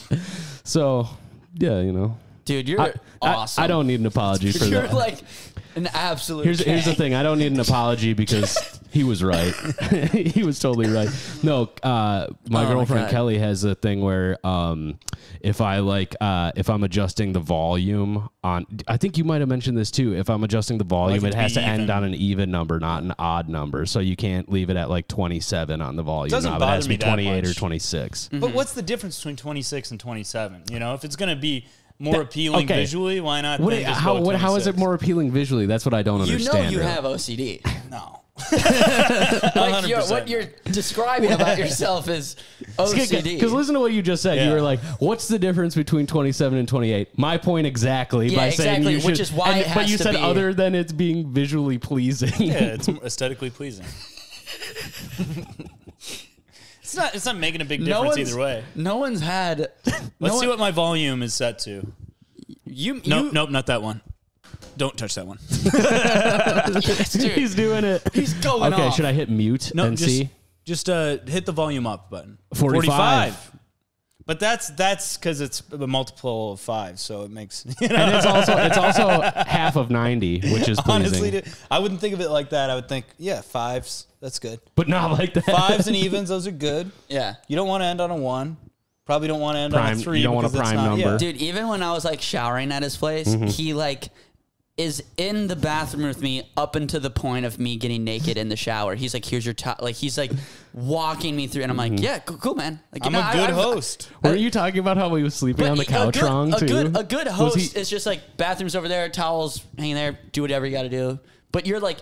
Speaker 1: So, yeah, you know.
Speaker 3: Dude, you're awesome.
Speaker 1: I don't need an apology for
Speaker 3: You're
Speaker 1: that.
Speaker 3: like an absolute
Speaker 1: Here's the
Speaker 3: king.
Speaker 1: thing. I don't need an apology because he was right. He was totally right. No, my girlfriend
Speaker 3: God.
Speaker 1: Kelly has a thing where if I'm adjusting the volume on, I think you might have mentioned this too. If I'm adjusting the volume,
Speaker 2: it
Speaker 1: it
Speaker 2: to
Speaker 1: has
Speaker 2: be
Speaker 1: to end
Speaker 2: even.
Speaker 1: on an even number, not an odd number. So you can't leave it at like 27 on the volume.
Speaker 2: Doesn't
Speaker 1: knob. It
Speaker 2: bother
Speaker 1: has to be
Speaker 2: me that
Speaker 1: 28 or
Speaker 2: much.
Speaker 1: 26.
Speaker 2: But what's the difference between 26 and 27? You know, if it's going to be more appealing
Speaker 1: okay.
Speaker 2: visually, why not?
Speaker 1: What,
Speaker 2: then just
Speaker 1: how
Speaker 2: go
Speaker 1: how is it
Speaker 2: 26?
Speaker 1: more appealing visually? That's what I don't
Speaker 3: You
Speaker 1: understand.
Speaker 3: know you
Speaker 1: really.
Speaker 3: have OCD.
Speaker 2: No.
Speaker 3: Like
Speaker 2: 100%
Speaker 3: what you're describing about yourself is OCD.
Speaker 1: Because listen to what you just said. You
Speaker 2: Yeah.
Speaker 1: were like, "What's the difference between 27 and 28?" My point exactly.
Speaker 3: Yeah,
Speaker 1: by saying
Speaker 3: exactly,
Speaker 1: you
Speaker 3: which
Speaker 1: should-
Speaker 3: is why it
Speaker 1: But
Speaker 3: has
Speaker 1: you
Speaker 3: to
Speaker 1: said
Speaker 3: be-
Speaker 1: other than it's being visually pleasing.
Speaker 2: Yeah, it's aesthetically pleasing. It's not making a big difference either way.
Speaker 3: No one's had.
Speaker 2: Let's see what my volume is set to. Nope, not that one. Don't touch that one.
Speaker 3: Yes, dude.
Speaker 1: He's doing it.
Speaker 3: He's going
Speaker 1: Okay,
Speaker 3: off.
Speaker 1: should I hit mute
Speaker 2: No,
Speaker 1: and see?
Speaker 2: just hit the volume up button.
Speaker 1: 45.
Speaker 2: But that's because it's a multiple of 5, so it makes. You know,
Speaker 1: And it's also half of 90, which is pleasing.
Speaker 2: honestly, I wouldn't think of it like that. I would think, yeah, 5s. That's good.
Speaker 1: but not like that.
Speaker 2: 5s and evens, those are good.
Speaker 3: Yeah.
Speaker 2: You don't want to end on a 1. Probably don't want to end on
Speaker 1: Prime-
Speaker 2: a 3.
Speaker 1: you don't want a
Speaker 2: because that's
Speaker 1: prime
Speaker 2: not-
Speaker 1: number.
Speaker 2: Yeah.
Speaker 3: Dude, even when I was like showering at his place, he like is in the bathroom with me up until the point of me getting naked in the shower. He's like, here's your towel. Like, he's like walking me through. And I'm like, yeah, cool, man. Like,
Speaker 2: I'm a good host.
Speaker 1: Were you talking about how he was sleeping on the couch wrong too?
Speaker 3: A good host is just like bathrooms over there, towels hanging there, do whatever you got to do. But you're like,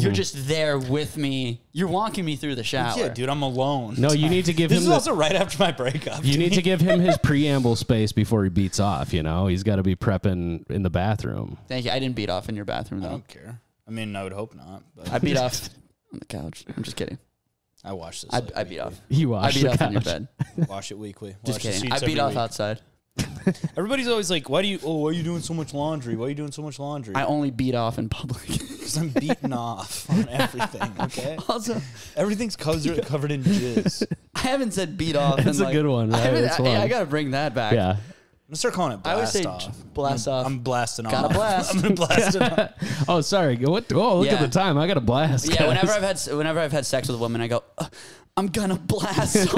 Speaker 3: You're just there with me. You're walking me through the shower.
Speaker 2: Yeah, dude, I'm alone.
Speaker 1: No, you need to give
Speaker 2: This
Speaker 1: him
Speaker 2: is also right after my breakup.
Speaker 1: you need to give him his preamble space before he beats off, you know? He's got to be prepping in the bathroom.
Speaker 3: Thank you. I didn't beat off in your bathroom,
Speaker 2: I
Speaker 3: though.
Speaker 2: don't care. I mean, I would hope not. But
Speaker 3: I beat off on the couch. I'm just kidding.
Speaker 2: I watch this.
Speaker 3: I beat off.
Speaker 1: You
Speaker 3: I
Speaker 1: watch
Speaker 3: beat
Speaker 1: the
Speaker 3: off in your
Speaker 1: couch.
Speaker 3: bed.
Speaker 2: Watch it weekly.
Speaker 3: Just
Speaker 2: Watch the
Speaker 3: kidding.
Speaker 2: Seats
Speaker 3: I beat
Speaker 2: every
Speaker 3: off
Speaker 2: week.
Speaker 3: outside.
Speaker 2: Everybody's always like, why are you doing so much laundry? Why are you doing so much laundry?
Speaker 3: I only beat off in public.
Speaker 2: Because I'm beating off on everything, okay?
Speaker 3: Also,
Speaker 2: Everything's covered in jizz.
Speaker 3: I haven't said beat off.
Speaker 1: It's
Speaker 3: in
Speaker 1: a good one,
Speaker 3: I,
Speaker 1: right?
Speaker 3: haven't-
Speaker 1: It's
Speaker 3: I
Speaker 1: one.
Speaker 3: got to bring that back.
Speaker 1: Yeah.
Speaker 2: I'm gonna start calling it
Speaker 3: I would
Speaker 2: blast
Speaker 3: say
Speaker 2: off.
Speaker 3: blast off.
Speaker 2: I'm blasting off.
Speaker 3: Gotta blast.
Speaker 2: I'm gonna blast it off.
Speaker 1: Oh, sorry. What? Oh, look
Speaker 3: Yeah.
Speaker 1: at the time. I got a blast.
Speaker 3: Yeah,
Speaker 1: guys.
Speaker 3: whenever I've had sex with a woman, I go, I'm gonna blast.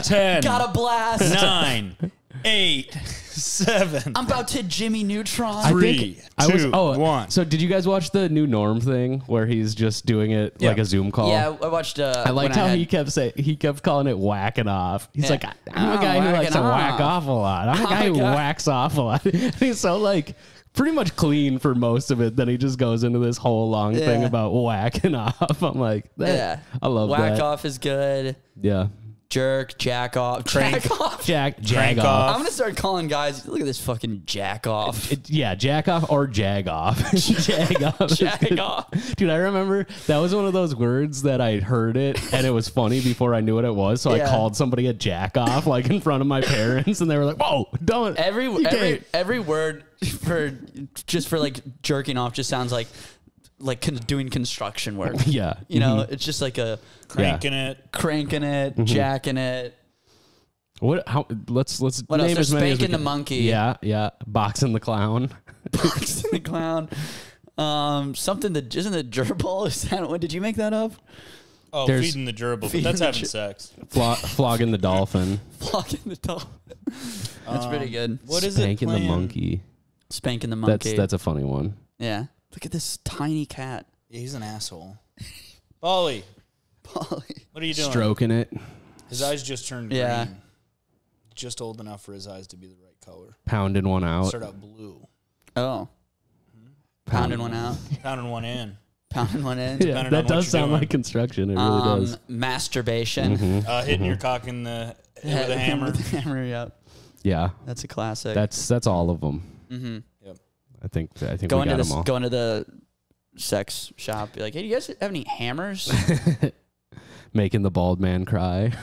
Speaker 2: 10.
Speaker 3: Gotta blast.
Speaker 2: 9, 8, 7.
Speaker 3: I'm about to Jimmy Neutron.
Speaker 1: I
Speaker 2: Three,
Speaker 1: think I was.
Speaker 2: two,
Speaker 1: Oh,
Speaker 2: one.
Speaker 1: So did you guys watch the new Norm thing where he's just doing it like a Zoom call?
Speaker 3: Yeah, I watched.
Speaker 1: I liked how he kept calling it whacking off. He's
Speaker 3: Yeah.
Speaker 1: like, I'm a guy who likes to whack off a lot. I'm a guy who whacks off a lot. He's so like pretty much clean for most of it. Then he just goes into this whole long thing
Speaker 3: Yeah.
Speaker 1: about whacking off. I'm like,
Speaker 3: Yeah,
Speaker 1: I love
Speaker 3: whack
Speaker 1: that.
Speaker 3: off is good.
Speaker 1: Yeah.
Speaker 3: Jerk, jack off,
Speaker 2: Crank.
Speaker 3: jack off.
Speaker 1: Jag
Speaker 2: Crank
Speaker 1: off.
Speaker 2: off.
Speaker 3: I'm gonna start calling guys. Look at this fucking jack off.
Speaker 1: Yeah, jack off or jag off. Jag off.
Speaker 3: Jag off.
Speaker 1: Dude, I remember that was one of those words that I heard it and it was funny before I knew what it was. So
Speaker 3: Yeah.
Speaker 1: I called somebody a jack off like in front of my parents and they were like, whoa, don't. You can't."
Speaker 3: Every word for like jerking off just sounds like doing construction work.
Speaker 1: Yeah.
Speaker 3: You know, it's just like a
Speaker 2: Cranking it.
Speaker 3: cranking it, jacking it.
Speaker 1: What? How? Let's
Speaker 3: What
Speaker 1: name
Speaker 3: else?
Speaker 1: as
Speaker 3: There's
Speaker 1: many as we
Speaker 3: spanking the
Speaker 1: can.
Speaker 3: monkey.
Speaker 1: Yeah, yeah. Boxing the clown.
Speaker 3: Boxing the clown. Something that isn't the gerbil. Is that what? Did you make that up?
Speaker 2: Oh,
Speaker 1: There's-
Speaker 2: feeding the gerbil. But
Speaker 3: Feeding
Speaker 2: that's
Speaker 3: the
Speaker 2: having sex.
Speaker 1: Flogging the dolphin.
Speaker 3: Flogging the dog. That's pretty good.
Speaker 2: What is
Speaker 1: Spanking
Speaker 2: it?
Speaker 1: the
Speaker 2: playing?
Speaker 1: monkey.
Speaker 3: Spanking the monkey.
Speaker 1: That's a funny one.
Speaker 3: Yeah. Look at this tiny cat.
Speaker 2: Yeah, he's an asshole. Polly,
Speaker 3: Polly.
Speaker 2: what are you doing?
Speaker 1: Stroking it.
Speaker 2: His eyes just turned green.
Speaker 3: Yeah.
Speaker 2: Just old enough for his eyes to be the right color.
Speaker 1: Pounding one out.
Speaker 2: Start out blue.
Speaker 3: Oh. Pounding one out.
Speaker 2: Pounding one in.
Speaker 3: Pounding one in.
Speaker 1: Yeah,
Speaker 2: depending on
Speaker 1: that
Speaker 2: what
Speaker 1: does
Speaker 2: you're
Speaker 1: sound
Speaker 2: doing.
Speaker 1: like construction. It really does.
Speaker 3: Masturbation.
Speaker 2: Hitting your cock in the head with a hammer.
Speaker 3: With a hammer, yep.
Speaker 1: Yeah,
Speaker 3: That's a classic.
Speaker 1: that's all of them.
Speaker 3: mm-hmm.
Speaker 2: Yep.
Speaker 1: I think we
Speaker 3: Go
Speaker 1: got
Speaker 3: into
Speaker 1: them all.
Speaker 3: go into the sex shop. Be like, hey, do you guys have any hammers?
Speaker 1: Making the bald man cry.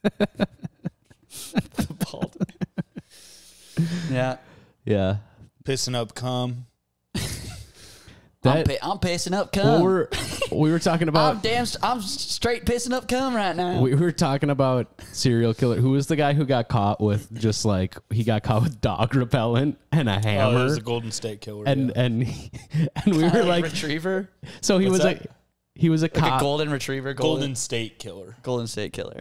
Speaker 3: The bald. Yeah.
Speaker 1: Yeah.
Speaker 2: Pissing up cum.
Speaker 3: I'm pissing up cum.
Speaker 1: Well, we were talking about
Speaker 3: I'm straight pissing up cum right now.
Speaker 1: we were talking about serial killer. Who was the guy who got caught with just like he got caught with dog repellent and a
Speaker 2: Oh,
Speaker 1: hammer?
Speaker 2: it was a Golden State Killer.
Speaker 1: and
Speaker 2: yeah.
Speaker 1: and we were like,
Speaker 3: retriever,
Speaker 1: so he
Speaker 2: What's
Speaker 1: was
Speaker 2: that?
Speaker 1: like he was a
Speaker 3: like
Speaker 1: cop.
Speaker 3: a golden retriever,
Speaker 2: Golden State Killer.
Speaker 3: Golden State Killer.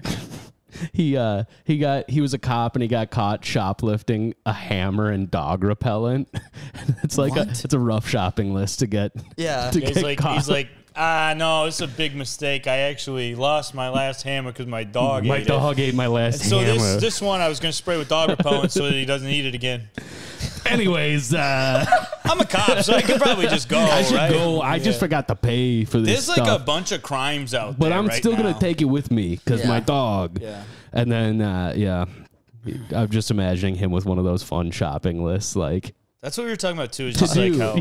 Speaker 1: He was a cop and he got caught shoplifting a hammer and dog repellent. It's like it's a rough shopping list to get.
Speaker 3: Yeah.
Speaker 1: to
Speaker 2: He's
Speaker 1: get
Speaker 2: like,
Speaker 1: caught.
Speaker 2: no, it's a big mistake. I actually lost my last hammer because my dog
Speaker 1: My
Speaker 2: ate it.
Speaker 1: dog ate my last
Speaker 2: So
Speaker 1: hammer.
Speaker 2: this one I was going to spray with dog repellent so that he doesn't eat it again.
Speaker 1: Anyways,
Speaker 2: I'm a cop, so I could probably just go.
Speaker 1: I should
Speaker 2: right?
Speaker 1: go. I just
Speaker 2: Yeah.
Speaker 1: forgot to pay for this
Speaker 2: There's like
Speaker 1: stuff.
Speaker 2: a bunch of crimes out
Speaker 1: But
Speaker 2: there.
Speaker 1: I'm
Speaker 2: right
Speaker 1: still gonna
Speaker 2: now.
Speaker 1: take it with me because
Speaker 3: Yeah.
Speaker 1: my dog.
Speaker 2: Yeah.
Speaker 1: And then I'm just imagining him with one of those fun shopping lists, like
Speaker 2: That's what we were talking about too. Is
Speaker 1: to
Speaker 2: just like
Speaker 1: do
Speaker 2: how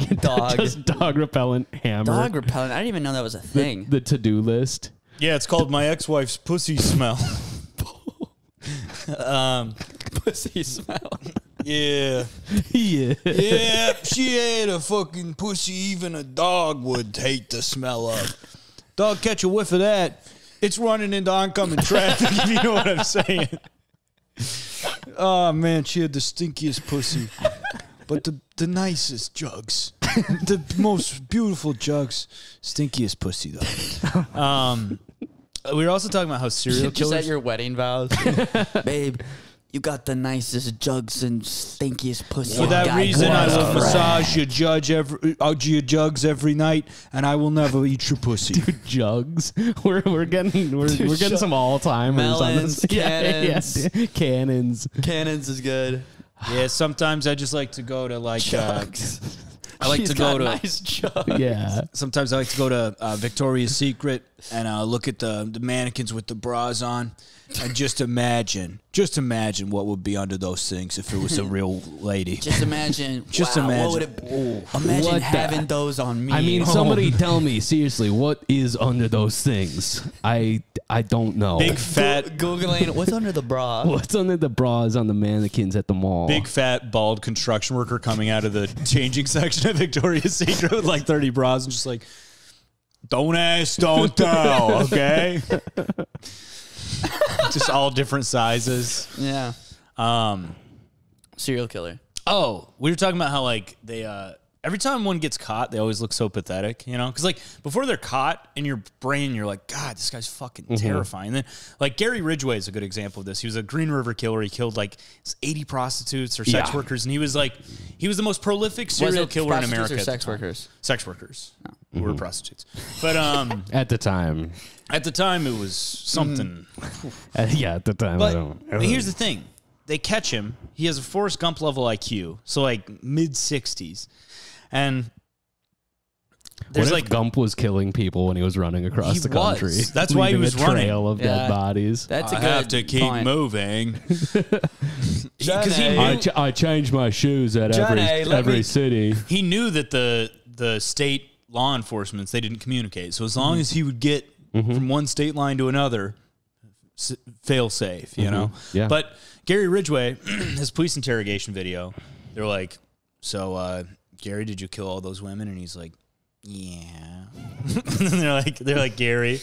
Speaker 3: Dog.
Speaker 1: just dog repellent hammer.
Speaker 3: Dog repellent. I didn't even know that was a thing.
Speaker 1: The to-do list.
Speaker 2: yeah, it's called my ex-wife's pussy smell.
Speaker 3: Pussy smell.
Speaker 2: Yeah.
Speaker 1: Yeah.
Speaker 2: Yeah, she ate a fucking pussy even a dog would hate the smell of. Dog catch a whiff of that, it's running into oncoming traffic, if you know what I'm saying. Oh, man, she had the stinkiest pussy. But the nicest jugs. The most beautiful jugs. Stinkiest pussy, though. We were also talking about how serial
Speaker 3: Just at
Speaker 2: killers...
Speaker 3: your wedding vows. Babe, you got the nicest jugs and stinkiest pussy.
Speaker 2: For that
Speaker 3: guy
Speaker 2: reason, I
Speaker 3: was
Speaker 2: will
Speaker 3: around.
Speaker 2: massage your jugs every night, and I will never eat your pussy.
Speaker 1: Jugs. We're getting some all timers on
Speaker 3: Melons,
Speaker 1: this.
Speaker 3: cannons.
Speaker 1: Yeah. Cannons.
Speaker 3: Cannons is good.
Speaker 2: Yeah, sometimes I just like to go to like
Speaker 3: Jugs.
Speaker 2: I like
Speaker 3: She's
Speaker 2: to go
Speaker 3: got
Speaker 2: to
Speaker 3: nice jugs.
Speaker 1: Yeah.
Speaker 2: Sometimes I like to go to Victoria's Secret and look at the mannequins with the bras on, and just imagine what would be under those things if it was a real lady.
Speaker 3: Just imagine.
Speaker 2: Just
Speaker 3: wow,
Speaker 2: imagine.
Speaker 3: What would it, imagine having those on me.
Speaker 1: I mean, somebody tell me seriously, what is under those things? I don't know.
Speaker 2: Big fat,
Speaker 3: Googling what's under the bra.
Speaker 1: What's under the bras on the mannequins at the mall?
Speaker 2: big fat bald construction worker coming out of the changing section of Victoria's Secret with like 30 bras and just like, don't ask, don't tell, okay? Just all different sizes.
Speaker 3: Yeah. Serial killer.
Speaker 2: Oh, we were talking about how like they every time one gets caught, they always look so pathetic, you know? Because like before they're caught, in your brain, you're like, God, this guy's fucking terrifying. And then like Gary Ridgway is a good example of this. He was a Green River killer. He killed like 80 prostitutes or sex workers, and he was the most prolific serial killer in America.
Speaker 3: Or sex workers?
Speaker 2: Sex workers who were prostitutes. But
Speaker 1: At the time.
Speaker 2: at the time, it was something.
Speaker 1: Yeah, at the time. I
Speaker 2: But
Speaker 1: don't.
Speaker 2: here's the thing. They catch him. He has a Forrest Gump level IQ, so like mid-60s. And there's
Speaker 1: what if Gump was killing people when he was running across
Speaker 2: He
Speaker 1: the country?
Speaker 2: was. That's why he
Speaker 1: leaving
Speaker 2: was
Speaker 1: a trail
Speaker 2: running.
Speaker 1: of dead bodies.
Speaker 3: That's a
Speaker 2: I
Speaker 3: good
Speaker 2: have to keep
Speaker 3: point.
Speaker 2: moving. Because
Speaker 3: Johnny.
Speaker 1: I change my shoes at
Speaker 3: Johnny,
Speaker 1: every city.
Speaker 2: he knew that the state law enforcement, they didn't communicate. So as long as he would get from one state line to another, fail safe, you know?
Speaker 1: Yeah.
Speaker 2: But Gary Ridgway, his police interrogation video, they're like, so Gary, did you kill all those women? And he's like, yeah. And they're like, Gary.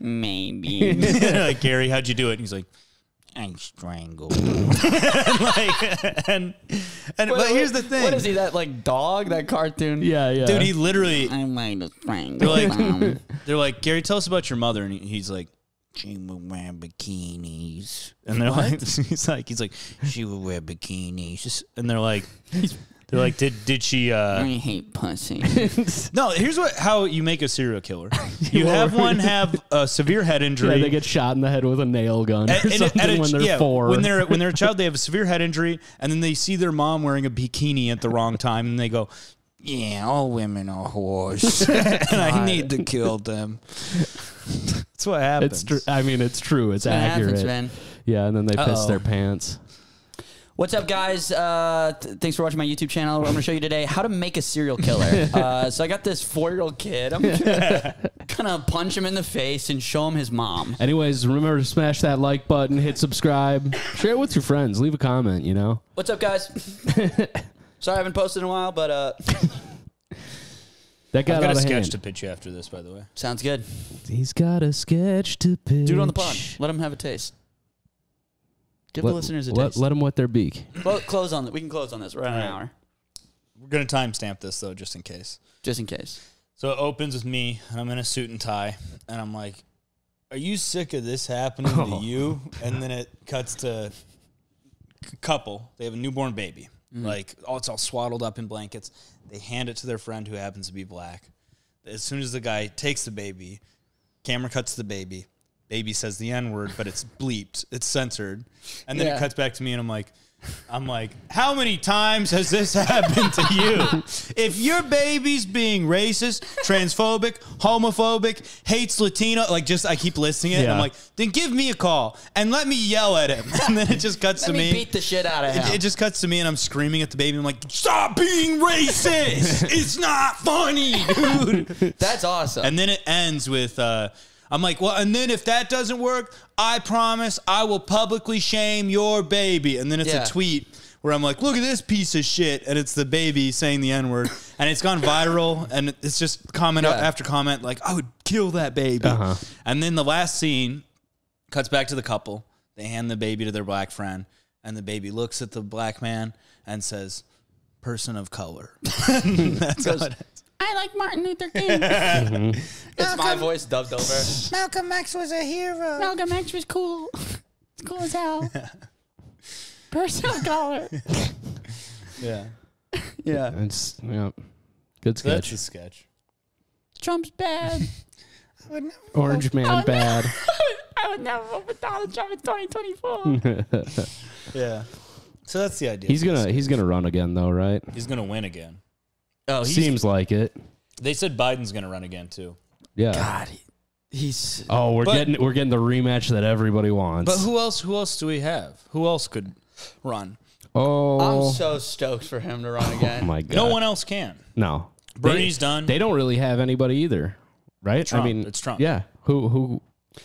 Speaker 3: Maybe.
Speaker 2: They're like, Gary, how'd you do it? And he's like, I strangled. But here's the thing.
Speaker 3: What is he, that like dog, that cartoon?
Speaker 1: Yeah.
Speaker 2: Dude, he literally,
Speaker 3: I might have strangled
Speaker 2: they're like, Gary, tell us about your mother. And he's like, she would wear bikinis. And they're like, he's like, she would wear bikinis. And they're like, did she?
Speaker 3: I hate pussy.
Speaker 2: No, here's how you make a serial killer. You have one have a severe head injury.
Speaker 1: Yeah, they get shot in the head with a nail gun or something when they're 4.
Speaker 2: When they're a child, they have a severe head injury, and then they see their mom wearing a bikini at the wrong time, and they go, "Yeah, all women are whores, and I need to kill them." That's what happens.
Speaker 1: I mean, it's true. It's accurate.
Speaker 3: Happens, man.
Speaker 1: Yeah, and then they piss their pants.
Speaker 3: What's up, guys? Thanks for watching my YouTube channel. I'm going to show you today how to make a serial killer. So I got this 4-year-old kid. I'm going to punch him in the face and show him his mom.
Speaker 1: Anyways, remember to smash that like button, hit subscribe, share it with your friends, leave a comment, you know?
Speaker 3: What's up, guys? Sorry I haven't posted in a while, but
Speaker 1: That got
Speaker 2: I've got
Speaker 1: out
Speaker 2: a
Speaker 1: of
Speaker 2: sketch
Speaker 1: hand.
Speaker 2: to pitch you after this, by the way.
Speaker 3: sounds good.
Speaker 1: He's got a sketch to pitch.
Speaker 3: Do it on the pod. Let him have a taste. Give the listeners a taste.
Speaker 1: Let them wet their beak.
Speaker 3: Close on it. We can close on this. We're at an hour.
Speaker 2: We're going to timestamp this, though, just in case.
Speaker 3: Just in case.
Speaker 2: So it opens with me, and I'm in a suit and tie, and I'm like, are you sick of this happening to you? And then it cuts to a couple. They have a newborn baby. Like, it's all swaddled up in blankets. They hand it to their friend who happens to be black. As soon as the guy takes the baby, camera cuts to the baby. Baby says the N-word, but it's bleeped. It's censored. And then it cuts back to me, and I'm like, how many times has this happened to you? If your baby's being racist, transphobic, homophobic, hates Latino, I keep listing it, and I'm like, then give me a call and let me yell at him. And then it just cuts to me.
Speaker 3: Beat the shit out of him.
Speaker 2: It just cuts to me, and I'm screaming at the baby. I'm like, stop being racist. It's not funny, dude.
Speaker 3: That's awesome.
Speaker 2: And then it ends with, I'm like, well, and then if that doesn't work, I promise I will publicly shame your baby. And then it's a tweet where I'm like, look at this piece of shit. And it's the baby saying the N-word. And it's gone viral. And it's just comment after comment, like, I would kill that baby. And then the last scene cuts back to the couple. They hand the baby to their black friend. And the baby looks at the black man and says, person of color. That's how it ends.
Speaker 3: I like Martin Luther King. It's my voice dubbed over.
Speaker 2: Malcolm X was a hero.
Speaker 3: Malcolm X was cool. It's cool as hell. Person of color.
Speaker 2: Yeah.
Speaker 3: Yeah.
Speaker 1: It's good
Speaker 2: So that's
Speaker 1: sketch.
Speaker 2: a sketch.
Speaker 3: Trump's bad.
Speaker 1: Orange man bad.
Speaker 3: I would never vote for Donald Trump in 2024.
Speaker 2: Yeah. So that's the idea.
Speaker 1: He's gonna run again though, right?
Speaker 2: He's gonna win again.
Speaker 3: Oh,
Speaker 1: Seems like it.
Speaker 2: They said Biden's going to run again too.
Speaker 1: Yeah.
Speaker 3: God, he's.
Speaker 1: Oh, we're getting the rematch that everybody wants.
Speaker 2: But who else do we have? Who else could run?
Speaker 1: Oh,
Speaker 3: I'm so stoked for him to run again.
Speaker 1: Oh my God.
Speaker 2: No one else can.
Speaker 1: No.
Speaker 2: Bernie's done.
Speaker 1: They don't really have anybody either, right?
Speaker 2: Trump.
Speaker 1: I mean,
Speaker 2: It's Trump.
Speaker 1: Yeah. Who?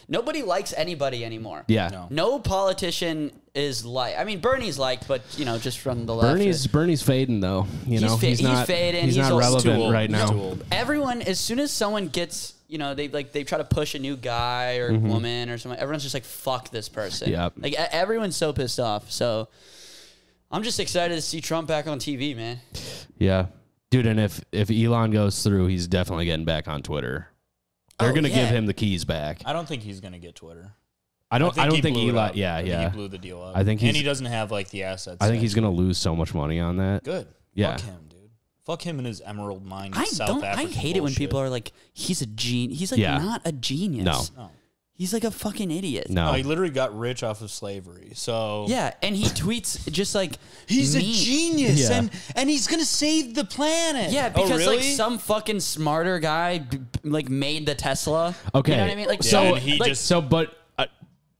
Speaker 3: Nobody likes anybody anymore.
Speaker 1: Yeah.
Speaker 3: No politician is like. I mean, Bernie's liked, but just from the left.
Speaker 1: Bernie's fading though. He's not
Speaker 3: fading.
Speaker 1: He's not
Speaker 3: also
Speaker 1: relevant right now.
Speaker 2: Too old.
Speaker 3: Everyone, as soon as someone gets, they try to push a new guy or woman or something. Everyone's just like, fuck this person.
Speaker 1: Yep.
Speaker 3: Like everyone's so pissed off. So I'm just excited to see Trump back on TV, man.
Speaker 1: Yeah, dude. And if Elon goes through, he's definitely getting back on Twitter. They're gonna give him the keys back.
Speaker 2: I don't think he's going to get Twitter.
Speaker 1: I don't think
Speaker 2: blew it
Speaker 1: Elon.
Speaker 2: up.
Speaker 1: Yeah,
Speaker 2: I think
Speaker 1: yeah.
Speaker 2: he blew the deal up.
Speaker 1: I think
Speaker 2: and he doesn't have like the assets.
Speaker 1: I think he's gonna lose so much money on that.
Speaker 2: Good.
Speaker 1: Yeah.
Speaker 2: Fuck him, dude. Fuck him and his emerald mine.
Speaker 3: I
Speaker 2: South African
Speaker 3: hate it when
Speaker 2: bullshit.
Speaker 3: people are like, he's a genius. He's like not a genius.
Speaker 1: No.
Speaker 3: He's like a fucking idiot.
Speaker 1: No.
Speaker 2: He literally got rich off of slavery. So
Speaker 3: Yeah, and he tweets just like
Speaker 2: he's
Speaker 3: mean.
Speaker 2: a genius,
Speaker 1: Yeah.
Speaker 2: and he's gonna save the planet.
Speaker 3: Yeah, because
Speaker 2: really?
Speaker 3: like some fucking smarter guy like made the Tesla.
Speaker 1: Okay.
Speaker 3: You know what I mean? Like
Speaker 2: Yeah,
Speaker 3: so
Speaker 2: and he
Speaker 3: like,
Speaker 2: just-
Speaker 1: But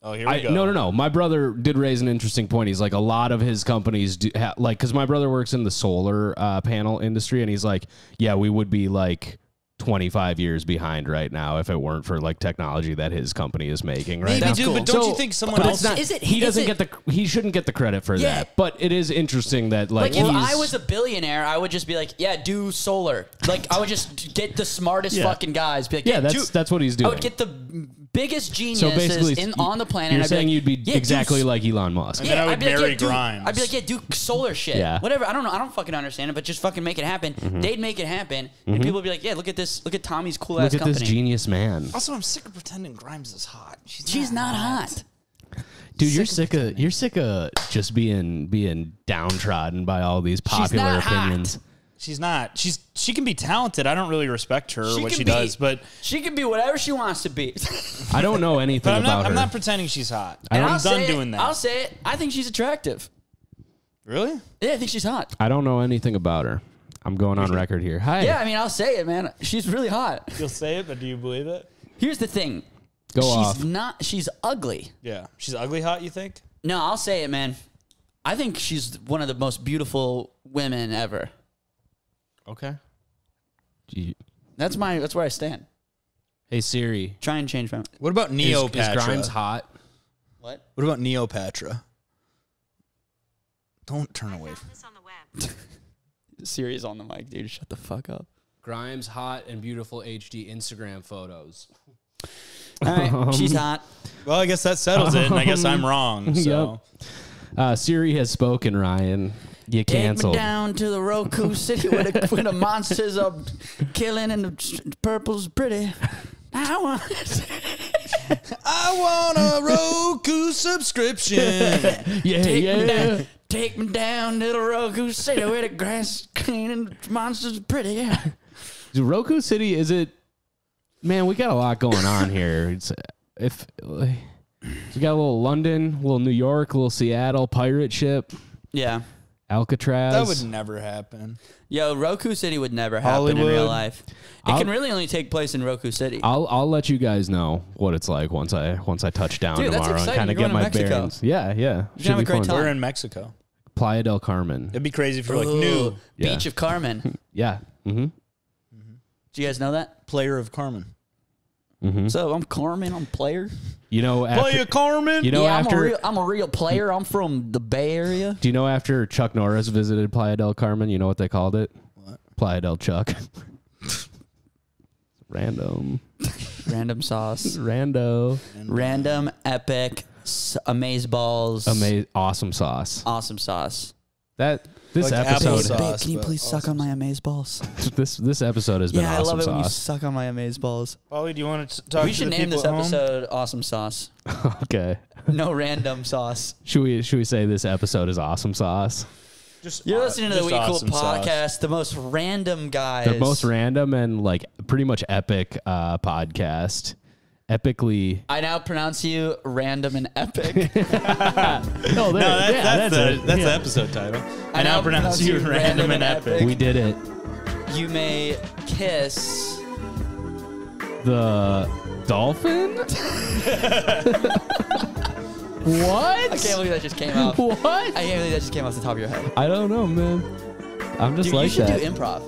Speaker 2: Oh, here we go.
Speaker 1: No. My brother did raise an interesting point. He's like, a lot of his companies do like, because my brother works in the solar panel industry, and he's like, yeah, we would be like 25 years behind right now if it weren't for like technology that his company is making right
Speaker 2: Maybe,
Speaker 1: now.
Speaker 2: dude,
Speaker 3: cool.
Speaker 2: but don't you think someone
Speaker 1: But
Speaker 2: else?
Speaker 1: it's not,
Speaker 3: Is it-
Speaker 1: he
Speaker 3: is
Speaker 1: doesn't
Speaker 3: it-
Speaker 1: get he shouldn't get the credit for
Speaker 3: Yeah.
Speaker 1: that. But it is interesting that like
Speaker 3: if
Speaker 1: he's,
Speaker 3: I was a billionaire, I would just be like, yeah, do solar. Like I would just get the smartest
Speaker 1: Yeah.
Speaker 3: fucking guys. Be like,
Speaker 1: yeah,
Speaker 3: do-
Speaker 1: that's what he's
Speaker 3: I
Speaker 1: doing.
Speaker 3: would get the biggest
Speaker 1: So basically,
Speaker 3: geniuses on the planet.
Speaker 1: You're
Speaker 3: I'd be
Speaker 1: saying
Speaker 3: like,
Speaker 1: you'd be
Speaker 3: yeah,
Speaker 1: exactly
Speaker 3: do-
Speaker 1: like Elon Musk.
Speaker 2: And then I would
Speaker 3: I'd be like,
Speaker 2: marry
Speaker 3: do-
Speaker 2: Grimes.
Speaker 3: I'd be like, yeah, do solar shit.
Speaker 1: Yeah.
Speaker 3: Whatever. I don't know. I don't fucking understand it, but just fucking make it happen. They'd make it happen. And people would be like, yeah, look at this. Look at Tommy's cool ass
Speaker 1: Look at
Speaker 3: company.
Speaker 1: this genius man.
Speaker 2: Also, I'm sick of pretending Grimes is hot.
Speaker 3: She's not hot.
Speaker 1: Dude, you're sick of just being downtrodden by all these popular
Speaker 3: not hot.
Speaker 1: opinions.
Speaker 2: She's not. She can be talented. I don't really respect her or what
Speaker 3: can
Speaker 2: she
Speaker 3: be-
Speaker 2: does, but
Speaker 3: She can be whatever she wants to be.
Speaker 1: I don't know anything
Speaker 2: I'm
Speaker 1: about
Speaker 2: not.
Speaker 1: her.
Speaker 2: I'm not pretending she's hot.
Speaker 3: And
Speaker 2: I'm
Speaker 3: I'll
Speaker 2: done
Speaker 3: say
Speaker 2: doing
Speaker 3: it,
Speaker 2: that.
Speaker 3: I'll say it. I think she's attractive.
Speaker 2: Really?
Speaker 3: Yeah, I think she's hot.
Speaker 1: I don't know anything about her. I'm going on record here. Hi.
Speaker 3: Yeah, I mean, I'll say it, man. She's really hot.
Speaker 2: You'll say it, but do you believe it?
Speaker 3: Here's the thing.
Speaker 1: Go
Speaker 3: she's
Speaker 1: off.
Speaker 3: not. She's ugly.
Speaker 2: Yeah. She's ugly hot. You think?
Speaker 3: No, I'll say it, man. I think she's one of the most beautiful women ever.
Speaker 2: Okay.
Speaker 3: That's where I stand.
Speaker 1: Hey Siri.
Speaker 3: Try and change my.
Speaker 2: What about
Speaker 1: Is
Speaker 2: Neopatra?
Speaker 1: Grimes hot?
Speaker 3: What?
Speaker 2: What about Neopatra? Don't turn away from.
Speaker 4: This on the web.
Speaker 3: Siri's on the mic, dude. Shut the fuck up.
Speaker 1: Grimes hot and beautiful HD Instagram photos.
Speaker 3: All right, she's hot.
Speaker 2: Well, I guess that settles it, and I guess I'm wrong. So.
Speaker 1: Siri has spoken, Ryan. You
Speaker 3: Take me
Speaker 1: canceled.
Speaker 3: down to the Roku City where the monsters are killing and the purple's pretty. I
Speaker 2: I want a Roku subscription.
Speaker 1: Yeah,
Speaker 3: take me down to the Roku City where the grass is clean and the monsters are pretty. Yeah.
Speaker 1: Roku City, is it? Man, we got a lot going on here. If we got a little London, a little New York, a little Seattle pirate ship,
Speaker 3: Yeah.
Speaker 1: Alcatraz.
Speaker 2: That would never happen.
Speaker 3: Yo, Roku City would never happen in
Speaker 2: Hollywood.
Speaker 3: real life. It can really only take place in Roku City.
Speaker 1: I'll let you guys know what it's like once I touch down
Speaker 3: Dude, that's
Speaker 1: tomorrow and
Speaker 3: exciting.
Speaker 1: kind of
Speaker 3: You're
Speaker 1: get
Speaker 3: going
Speaker 1: my
Speaker 3: to Mexico.
Speaker 1: bearings. Yeah.
Speaker 3: have
Speaker 1: Should
Speaker 3: a
Speaker 1: be
Speaker 3: great
Speaker 1: fun.
Speaker 3: time.
Speaker 2: We're in Mexico.
Speaker 1: Playa del Carmen.
Speaker 2: It'd be crazy if you're like
Speaker 3: Ooh,
Speaker 2: new
Speaker 1: Yeah.
Speaker 3: Beach of Carmen.
Speaker 1: Yeah. Mm-hmm.
Speaker 3: Do you guys know that?
Speaker 2: player of Carmen.
Speaker 1: Mm-hmm.
Speaker 3: So I'm Carmen. I'm player.
Speaker 1: You know,
Speaker 2: Player Carmen.
Speaker 1: you know
Speaker 3: yeah,
Speaker 1: after.
Speaker 3: I'm a real player. I'm from the Bay Area.
Speaker 1: Do you know after Chuck Norris visited Playa del Carmen, you know what they called it?
Speaker 2: What?
Speaker 1: Playa del Chuck. Random.
Speaker 3: Random sauce.
Speaker 1: Rando.
Speaker 3: Random epic amazeballs.
Speaker 1: Awesome sauce.
Speaker 3: Awesome sauce.
Speaker 1: This
Speaker 2: Like
Speaker 1: episode.
Speaker 2: applesauce.
Speaker 3: Babe, can you
Speaker 2: but
Speaker 3: please suck on my amazeballs?
Speaker 1: This episode has been
Speaker 3: Yeah, I
Speaker 1: awesome
Speaker 3: love it when you
Speaker 1: sauce.
Speaker 3: suck on my amazeballs.
Speaker 2: Polly, do you want to talk
Speaker 3: We
Speaker 2: to
Speaker 3: should
Speaker 2: the
Speaker 3: name this
Speaker 2: people at home?
Speaker 3: episode "Awesome Sauce."
Speaker 1: Okay.
Speaker 3: No random sauce.
Speaker 1: Should we say this episode is awesome sauce?
Speaker 2: Just
Speaker 3: You're listening to the
Speaker 2: just
Speaker 3: We Cool
Speaker 2: awesome sauce.
Speaker 3: podcast, the most random guys.
Speaker 1: The most random and like pretty much epic podcast. Epically.
Speaker 3: I now pronounce you random and epic.
Speaker 1: No,
Speaker 2: No, that's
Speaker 1: it.
Speaker 2: the episode title. I now pronounce you random and epic.
Speaker 1: We did it.
Speaker 3: You may kiss
Speaker 1: the dolphin. What?
Speaker 3: I can't believe that just came out.
Speaker 1: What?
Speaker 3: I can't believe that just came off the top of your head.
Speaker 1: I don't know, man. I'm just
Speaker 3: Dude,
Speaker 1: like
Speaker 3: you should
Speaker 1: that.
Speaker 3: do improv.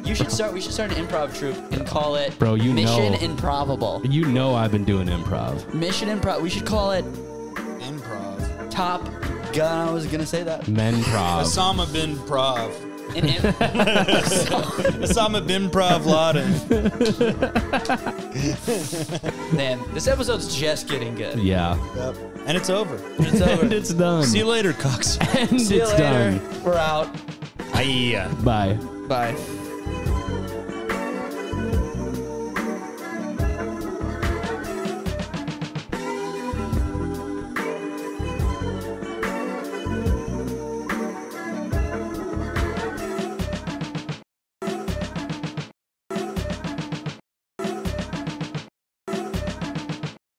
Speaker 3: We should start an improv troupe and call it
Speaker 1: Bro, you
Speaker 3: Mission
Speaker 1: know.
Speaker 3: Improbable.
Speaker 1: You know I've been doing improv.
Speaker 3: Mission Improv. We should call it
Speaker 2: Improv.
Speaker 3: Top Gun. I was gonna say that.
Speaker 1: Menprov.
Speaker 2: Osama bin Prov.
Speaker 3: An
Speaker 2: Osama bin Prov Laden.
Speaker 3: Man, this episode's just getting good.
Speaker 1: Yeah.
Speaker 2: Yep. And it's over.
Speaker 3: It's over.
Speaker 1: And it's done.
Speaker 2: See you later, Cox.
Speaker 1: And
Speaker 3: See you
Speaker 1: it's
Speaker 3: later.
Speaker 1: done.
Speaker 3: We're out.
Speaker 2: Aye.
Speaker 1: Bye.
Speaker 3: Bye.